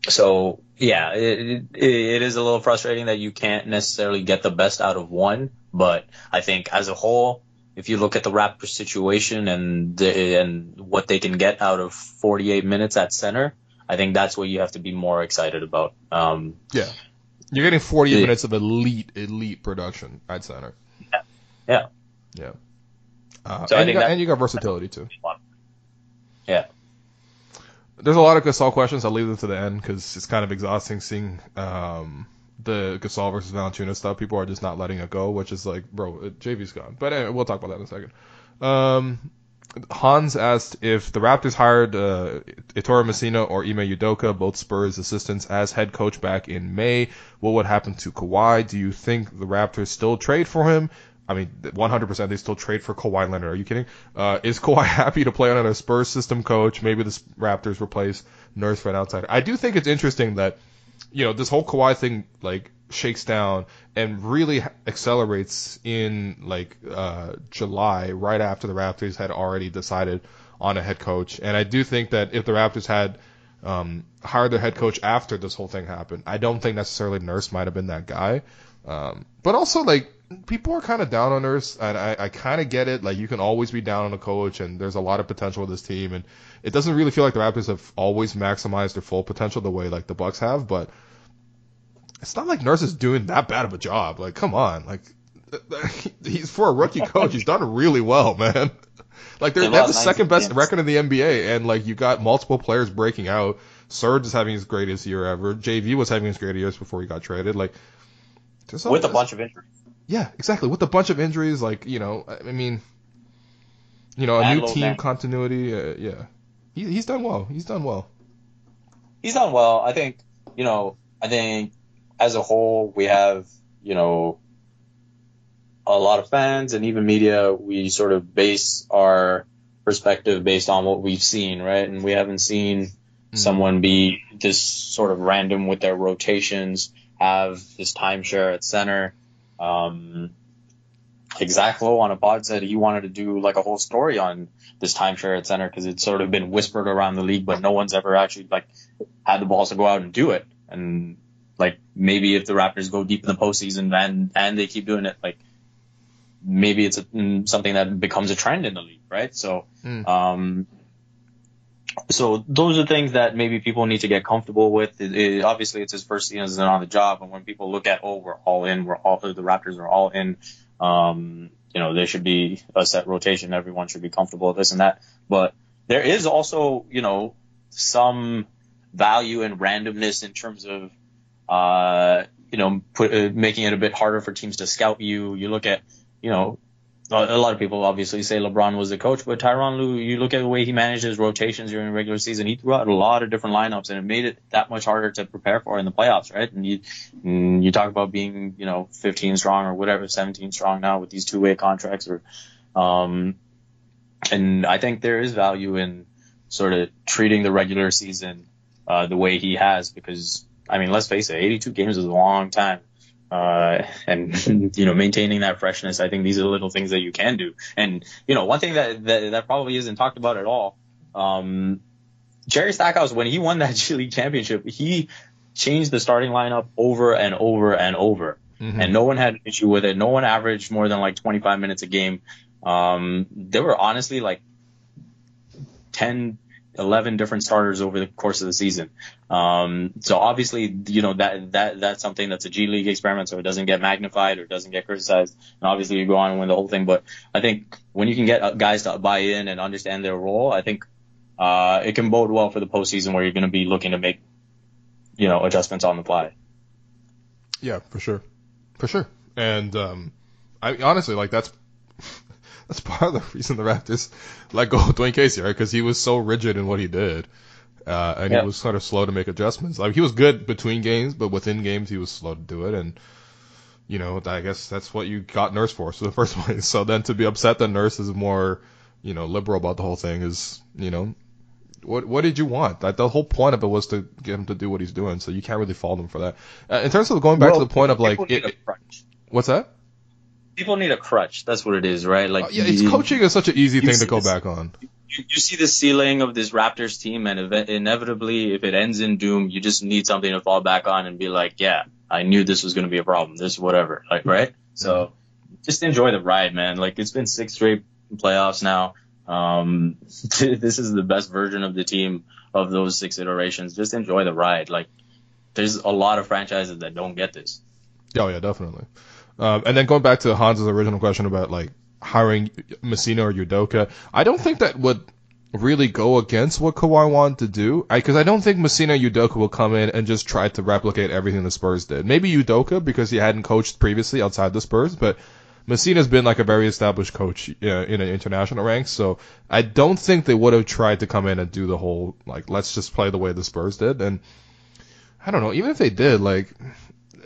So it is a little frustrating that you can't necessarily get the best out of one. But I think as a whole, if you look at the Raptors situation and what they can get out of 48 minutes at center, I think that's what you have to be more excited about. You're getting 48 minutes of elite production at center. Yeah. So and you got versatility too. Yeah. There's a lot of Gasol questions. I'll leave them to the end because it's kind of exhausting seeing the Gasol versus Valanciunas stuff. People are just not letting it go, which is like, bro, JV's gone. But anyway, we'll talk about that in a second. Hans asked if the Raptors hired Ettore Messina or Ime Udoka, both Spurs assistants, as head coach back in May, what would happen to Kawhi? Do you think the Raptors still trade for him? I mean, 100% they still trade for Kawhi Leonard. Are you kidding? Is Kawhi happy to play under a Spurs system coach? Maybe the Raptors replace Nurse for an outsider. I do think it's interesting that, this whole Kawhi thing, like, shakes down and really accelerates in July, right after the Raptors had already decided on a head coach. And I do think that if the Raptors had hired their head coach after this whole thing happened. I don't think necessarily Nurse might have been that guy. But also, like, people are kind of down on Nurse, and I kind of get it. Like, you can always be down on a coach, and there's a lot of potential with this team, and it doesn't really feel like the Raptors have always maximized their full potential the way, like, the Bucks have, but it's not like Nurse is doing that bad of a job. Like, come on. Like, he's for a rookie coach, he's done really well, man. Like, they have the second best record in the NBA, and, like, you got multiple players breaking out. Serge is having his greatest year ever. JV was having his greatest years before he got traded. Like, with a bunch of injuries. Yeah, exactly. With a bunch of injuries, like, you know, I mean, you know, a new team continuity. Yeah, he's done well. He's done well. He's done well. I think, you know, as a whole, we have, you know, a lot of fans and even media. We sort of base our perspective based on what we've seen, right? And we haven't seen someone be this sort of random with their rotations, have this timeshare at center. Zach Lowe on a pod said he wanted to do like a whole story on this timeshare at center because it's sort of been whispered around the league, but no one's ever actually like had the balls to go out and do it. And like maybe if the Raptors go deep in the postseason and they keep doing it, like maybe it's something that becomes a trend in the league, right? So, so those are things that maybe people need to get comfortable with. Obviously, it's his first season on the job, and when people look at, we're all in, the Raptors are all in, you know, there should be a set rotation. Everyone should be comfortable with this and that. But there is also, you know, some value in randomness in terms of, you know, making it a bit harder for teams to scout you. You look at, you know, a lot of people obviously say LeBron was the coach, but Tyronn Lue, you look at the way he managed his rotations during the regular season, he threw out a lot of different lineups, and it made it that much harder to prepare for in the playoffs, right? And you talk about being, you know, 15 strong or whatever, 17 strong now with these two-way contracts, or, and I think there is value in sort of treating the regular season the way he has, because, I mean, let's face it, 82 games is a long time. And, you know, maintaining that freshness, I think these are the little things that you can do. And, you know, one thing that probably isn't talked about at all, Jerry Stackhouse, when he won that G League championship, he changed the starting lineup over and over and over. Mm-hmm. And no one had an issue with it. No one averaged more than like 25 minutes a game. There were honestly like 10, 11 different starters over the course of the season. So obviously, you know, that's something that's a G League experiment, so it doesn't get magnified or doesn't get criticized. And obviously you go on and win the whole thing. But I think when you can get guys to buy in and understand their role, I think, it can bode well for the postseason where you're going to be looking to make, you know, adjustments on the fly. Yeah, for sure. For sure. And, I honestly, like, that's part of the reason the Raptors let go of Dwayne Casey, right? Because he was so rigid in what he did, and he was sort of slow to make adjustments. Like, he was good between games, but within games he was slow to do it. And, you know, I guess that's what you got Nurse for, so the first place. So then to be upset that Nurse is more, you know, liberal about the whole thing is, you know, what did you want? Like, the whole point of it was to get him to do what he's doing, so you can't really fault him for that. In terms of going back to the point of like, what's that? People need a crutch. That's what it is, right? Like, coaching is such an easy thing to go back on. You see the ceiling of this Raptors team, and inevitably, if it ends in doom, you just need something to fall back on and be like, yeah, I knew this was going to be a problem. This, whatever, like, right? So just enjoy the ride, man. Like, it's been 6 straight playoffs now. This is the best version of the team of those 6 iterations. Just enjoy the ride. Like, there's a lot of franchises that don't get this. Oh yeah, definitely. And then going back to Hans's original question about like hiring Messina or Udoka, I don't think that would really go against what Kawhi wanted to do, because I don't think Messina and Udoka will come in and just try to replicate everything the Spurs did. Maybe Udoka because he hadn't coached previously outside the Spurs, but Messina's been like a very established coach in an international ranks, so I don't think they would have tried to come in and do the whole like let's just play the way the Spurs did. And I don't know, even if they did, like,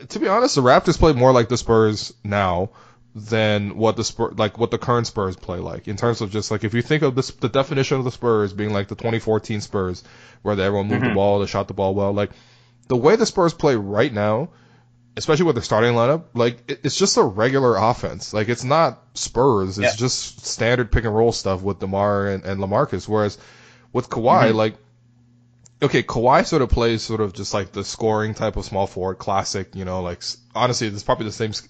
to be honest, the Raptors play more like the Spurs now than what the current Spurs play like, in terms of just like, if you think of the definition of the Spurs being like the 2014 Spurs, where everyone moved the ball, they shot the ball well, like the way the Spurs play right now, especially with their starting lineup, like it's just a regular offense. Like, it's not Spurs, it's just standard pick and roll stuff with DeMar and LaMarcus. Whereas with Kawhi, like, okay, Kawhi sort of plays sort of just like the scoring type of small forward, classic, like honestly, it's probably the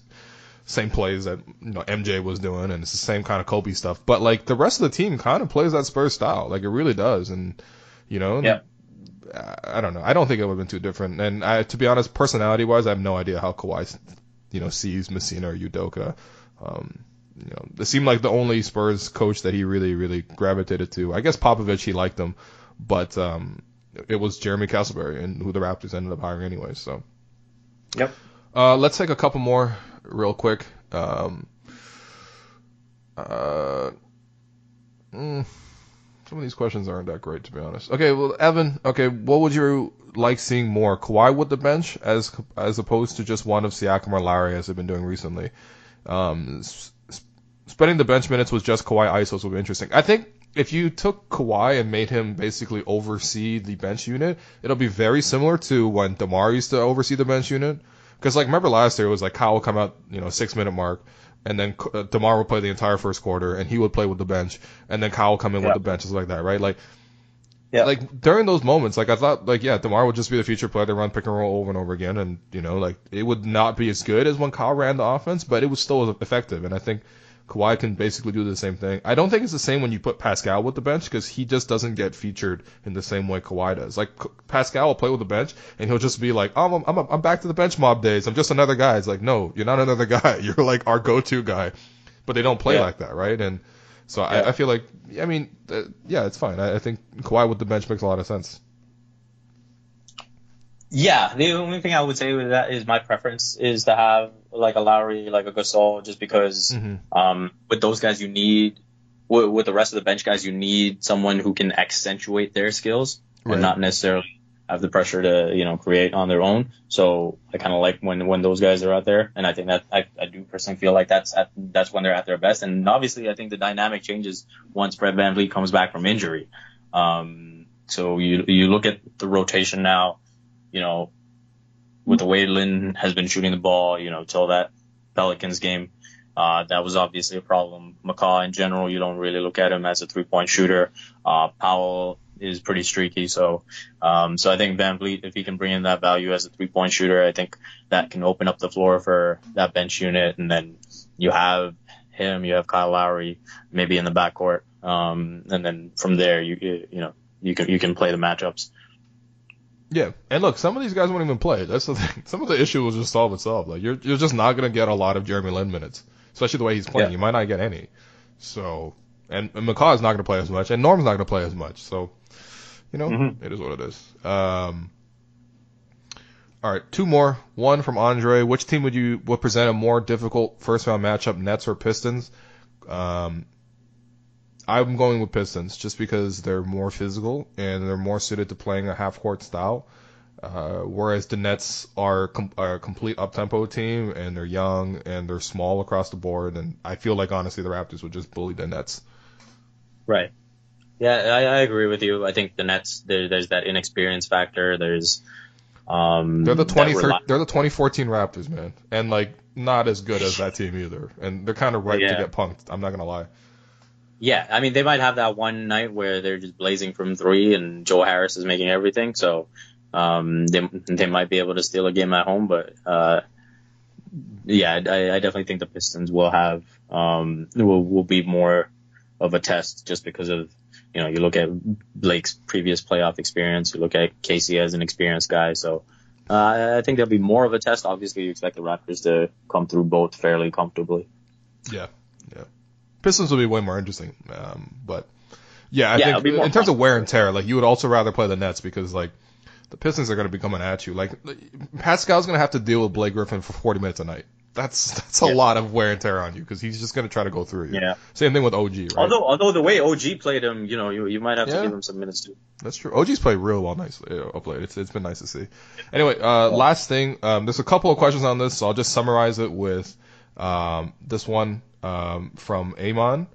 same plays that, MJ was doing, and it's the same kind of Kobe stuff. But like the rest of the team kind of plays that Spurs style, like it really does, and Yeah. I don't know. I don't think it would have been too different. And to be honest, personality wise, I have no idea how Kawhi, sees Messina or Udoka. It seemed like the only Spurs coach that he really, really gravitated to. I guess Popovich, he liked him, but it was Jeremy Castleberry, and who the Raptors ended up hiring anyway. So, Yep. Let's take a couple more real quick. Some of these questions aren't that great, to be honest. Okay, well, Evan, what would you like seeing more? Kawhi with the bench as opposed to just one of Siakam or Lowry, as they've been doing recently? Spreading the bench minutes with just Kawhi isos would be interesting. I think if you took Kawhi and made him basically oversee the bench unit, it'll be very similar to when DeMar used to oversee the bench unit. Because, remember last year, it was like Kyle would come out, 6-minute mark, and then DeMar would play the entire first quarter, and he would play with the bench, and then Kyle would come in with the bench, like that, right? During those moments, I thought, DeMar would just be the feature player to run pick and roll over and over again, and, it would not be as good as when Kyle ran the offense, but it was still effective, and I think Kawhi can basically do the same thing. I don't think it's the same when you put Pascal with the bench, because he just doesn't get featured in the same way Kawhi does. Pascal will play with the bench, and he'll just be like, oh, I'm back to the bench mob days. I'm just another guy. It's like, no, you're not another guy. You're like our go-to guy. But they don't play like that, right? And so I feel like, it's fine. I think Kawhi with the bench makes a lot of sense. Yeah, the only thing I would say with that is my preference is to have like a Lowry, like a Gasol, just because with those guys you need, with the rest of the bench guys, you need someone who can accentuate their skills and not necessarily have the pressure to, create on their own. So I kind of like when those guys are out there, and I think that I do personally feel like that's when they're at their best. And obviously I think the dynamic changes once Fred VanVleet comes back from injury. So you look at the rotation now, with the way Lin has been shooting the ball, till that Pelicans game, that was obviously a problem. McCaw in general, you don't really look at him as a 3-point shooter. Powell is pretty streaky, so I think VanVleet, if he can bring in that value as a 3-point shooter, I think that can open up the floor for that bench unit. And then you have him, you have Kyle Lowry, maybe in the backcourt, and then from there you can play the matchups. Yeah, and look, some of these guys won't even play. That's the thing. Some of the issue will just solve itself. You're just not gonna get a lot of Jeremy Lin minutes, especially the way he's playing. You might not get any. So, and McCaw is not gonna play as much, and Norm's not gonna play as much. So, it is what it is. All right, 2 more. One from Andre. Which team would present a more difficult first round matchup, Nets or Pistons? I'm going with Pistons just because they're more physical and they're more suited to playing a half-court style, whereas the Nets are a complete up-tempo team, and they're young and they're small across the board, and I feel like, honestly, the Raptors would just bully the Nets. Right. Yeah, I agree with you. I think the Nets, there's that inexperience factor. There's they're the 2014 Raptors, man, and not as good as that team either, and they're kind of ripe to get punked. I'm not gonna lie. Yeah, I mean, they might have that one night where they're just blazing from 3 and Joe Harris is making everything. So they might be able to steal a game at home. But, I definitely think the Pistons will have will be more of a test just because of, you look at Blake's previous playoff experience. You look at Casey as an experienced guy. So I think there'll be more of a test. Obviously, you expect the Raptors to come through both fairly comfortably. Yeah. Pistons will be way more interesting, but I think in terms of wear and tear, you would also rather play the Nets because the Pistons are going to be coming at you. Pascal's going to have to deal with Blake Griffin for 40 minutes a night. That's a lot of wear and tear on you because he's just going to try to go through you. Yeah. Same thing with OG, right? Although the way OG played him, you might have to give him some minutes too. That's true. OG's played real well, nicely up late. It's been nice to see. Anyway, last thing, there's a couple of questions on this, so I'll just summarize it with this one. From Amon.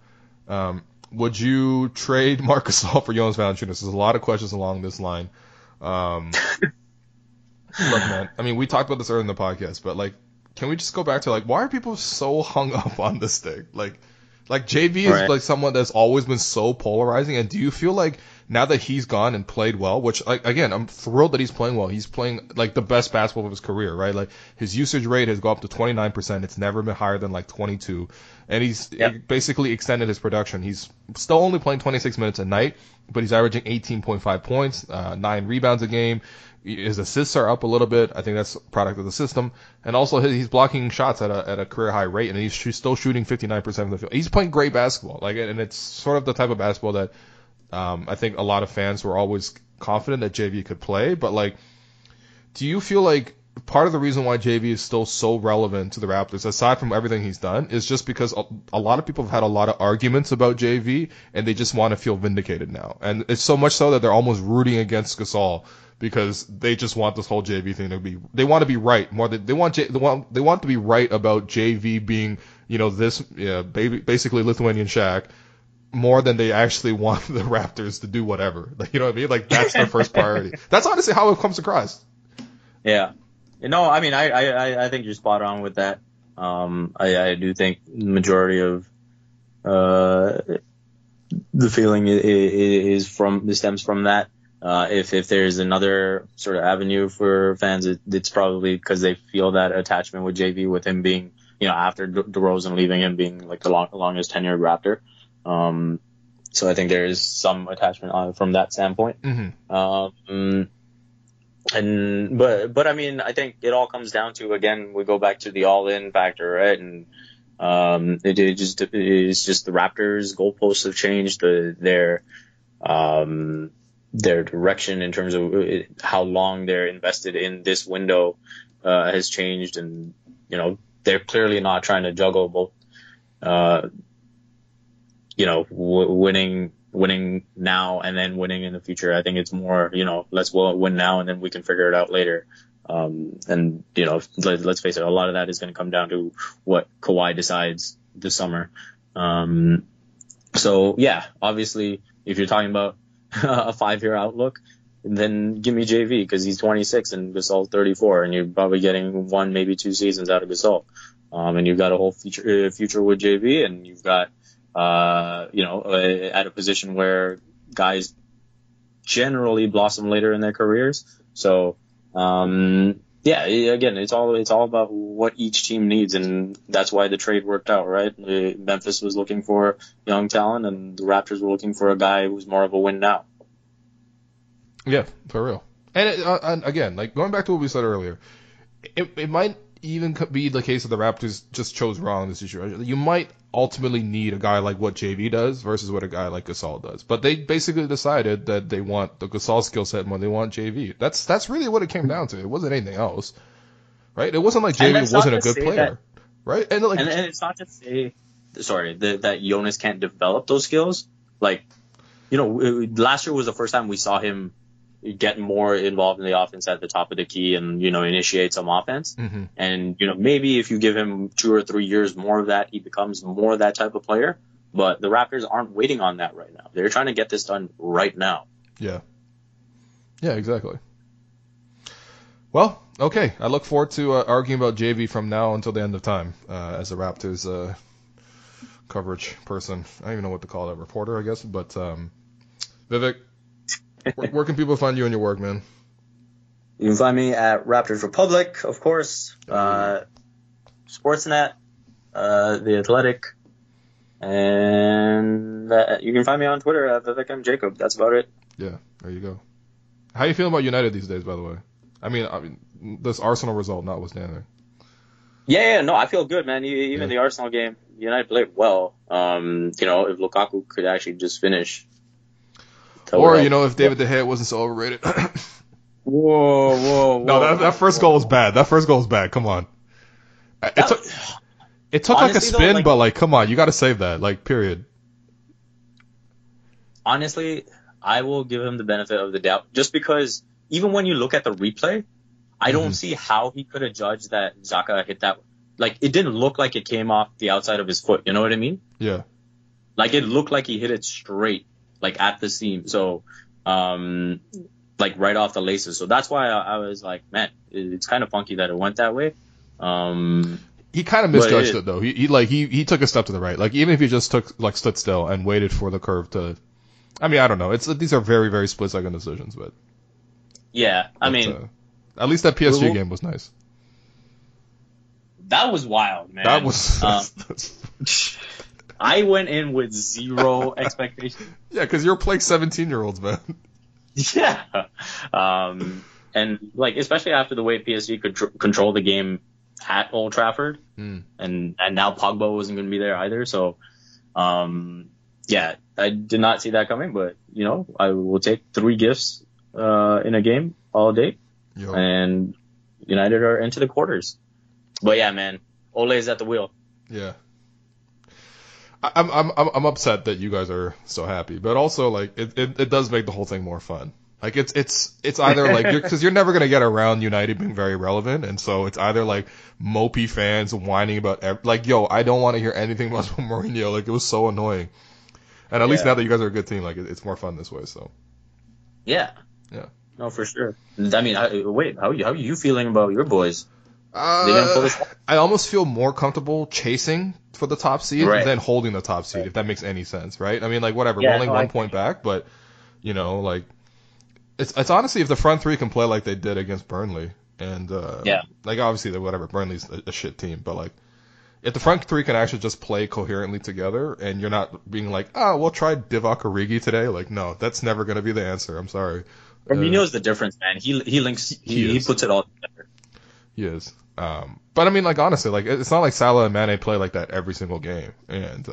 Would you trade Marc Gasol for Jonas Valanciunas? There's a lot of questions along this line. Look, man, I mean, we talked about this earlier in the podcast, but can we just go back to why are people so hung up on this thing? Like JV is like someone that's always been so polarizing. And do you feel like now that he's gone and played well, which like again, I'm thrilled that he's playing well. He's playing like the best basketball of his career, right? Like his usage rate has gone up to 29%. It's never been higher than like 22. And he's basically extended his production. He's still only playing 26 minutes a night, but he's averaging 18.5 points, 9 rebounds a game. His assists are up a little bit. I think that's a product of the system. And also he's blocking shots at a career high rate, and he's still shooting 59% of the field. He's playing great basketball. Like, and it's sort of the type of basketball that I think a lot of fans were always confident that JV could play. But like, do you feel like part of the reason why JV is still so relevant to the Raptors, aside from everything he's done, is just because a lot of people have had a lot of arguments about JV, and they just want to feel vindicated now. And it's so much so that they're almost rooting against Gasol, because they just want this whole JV thing to be, they want to be right more than they want to be right about JV being, you know, this basically Lithuanian Shaq, more than they actually want the Raptors to do whatever. Like, you know what I mean? Like, that's their first priority. That's honestly how it comes across. Yeah. No, I mean, I think you're spot on with that. I do think the majority of the feeling stems from that. If there's another sort of avenue for fans, it's probably because they feel that attachment with JV, with him being, you know, after DeRozan leaving, him being like the longest tenured Raptor. So I think there is some attachment from that standpoint. Mm-hmm. But I mean, I think it all comes down to, again, we go back to the all-in factor, right? And it's just the Raptors' goalposts have changed. Their direction in terms of how long they're invested in this window has changed, and you know, they're clearly not trying to juggle both. Winning now and then winning in the future. I think it's more, you know, let's win now and then we can figure it out later. And you know, let's face it, a lot of that is going to come down to what Kawhi decides this summer. So yeah, obviously, if you're talking about a 5-year outlook, then give me JV, because he's 26 and Gasol's 34, and you're probably getting 1, maybe 2 seasons out of Gasol. And you've got a whole future with JV, and you've got, at a position where guys generally blossom later in their careers. So, again, it's all about what each team needs, and that's why the trade worked out, right? Memphis was looking for young talent, and the Raptors were looking for a guy who's more of a win now. Yeah, for real. And again, like going back to what we said earlier, it might even be the case that the Raptors just chose wrong in this situation. You might ultimately need a guy like what JV does versus what a guy like Gasol does. But they basically decided that they want the Gasol skill set more than they want JV. That's really what it came down to. It wasn't anything else, right? It wasn't like JV wasn't a good player, right? And it's not to say, that Jonas can't develop those skills. Like, you know, last year was the first time we saw him get more involved in the offense at the top of the key and, you know, initiate some offense. Mm-hmm. And, you know, maybe if you give him 2 or 3 years more of that, he becomes more that type of player. But the Raptors aren't waiting on that right now. They're trying to get this done right now. Yeah. Yeah, exactly. Well, okay. I look forward to arguing about JV from now until the end of time as a Raptors coverage person. I don't even know what to call that, reporter, I guess. But Vivek, where can people find you and your work, man? You can find me at Raptors Republic, of course, Sportsnet, The Athletic, and you can find me on Twitter at Vivek M. Jacob. That's about it. Yeah, there you go. How you feeling about United these days, by the way? I mean, this Arsenal result notwithstanding. Yeah, no, I feel good, man. Even the Arsenal game, United played well. If Lukaku could actually just finish. Or, if David De Gea wasn't so overrated. Whoa. No, that first goal was bad. Come on. It took honestly, like a spin, but come on, you got to save that, period. Honestly, I will give him the benefit of the doubt, just because even when you look at the replay, I don't see how he could have judged that Xhaka hit that. It didn't look like it came off the outside of his foot. You know what I mean? Yeah. It looked like he hit it straight, at the seam. So, right off the laces. So that's why I was like, man, it's kind of funky that it went that way. He kind of misjudged it though. He took a step to the right. Like even if he just stood still and waited for the curve to. I mean, I don't know. These are very, very split second decisions, but. Yeah, I mean. At least that PSG game was nice. That was wild, man. That was. I went in with zero expectation. Yeah, because you're playing 17-year-olds, man. Yeah. And like especially after the way PSG could control the game at Old Trafford, and now Pogba wasn't going to be there either. So, yeah, I did not see that coming. But I will take 3 gifts in a game all day, and United are into the quarters. But yeah, man, Ole's at the wheel. Yeah. I'm upset that you guys are so happy, but also like it does make the whole thing more fun. Like it's either like because you're never gonna get around United being very relevant, and so it's either like mopey fans whining about I don't want to hear anything about Mourinho. Like it was so annoying, and at least now that you guys are a good team, like it's more fun this way. So yeah, no, for sure. I mean, how are you feeling about your boys? I almost feel more comfortable chasing for the top seed than holding the top seed, if that makes any sense, right? I mean, like, whatever, we're only 1 point back, but, like, it's honestly, if the front three can play like they did against Burnley, and, like, obviously, Burnley's a shit team, but, like, if the front three can actually just play coherently together, and you're not being like, we'll try Divock Origi today, like, no, that's never going to be the answer, I'm sorry. Firmino's the difference, man. He links, he puts it all together. He is. But I mean, like, honestly, like, it's not like Salah and Mane play like that every single game. And,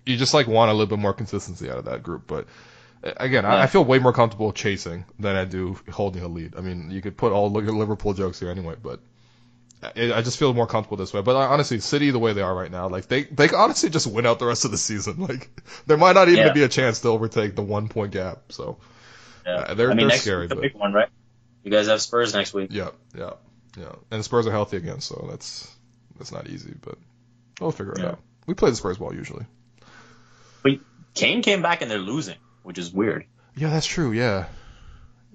you just, like, want a little bit more consistency out of that group. But, again, I feel way more comfortable chasing than I do holding a lead. I mean, you could put all your Liverpool jokes here anyway, but I just feel more comfortable this way. But honestly, City, the way they are right now, like, they honestly just win out the rest of the season. Like, there might not even be a chance to overtake the 1 point gap. So, they're next scary. But the big one, right? You guys have Spurs next week. Yeah. And the Spurs are healthy again, so that's not easy, but we'll figure it out. We play the Spurs well usually. But Kane came back and they're losing, which is weird. Yeah, that's true. Yeah.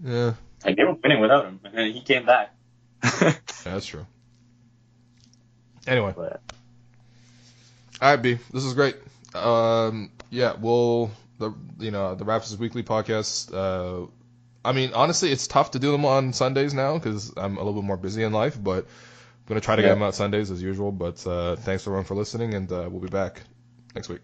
Like they were winning without him, and then he came back. Yeah, that's true. Anyway, all right, B, this is great. The Raptors Weekly Podcast. I mean, honestly, it's tough to do them on Sundays now because I'm a little bit more busy in life, but I'm going to try to get them out Sundays as usual. But thanks everyone for listening, and we'll be back next week.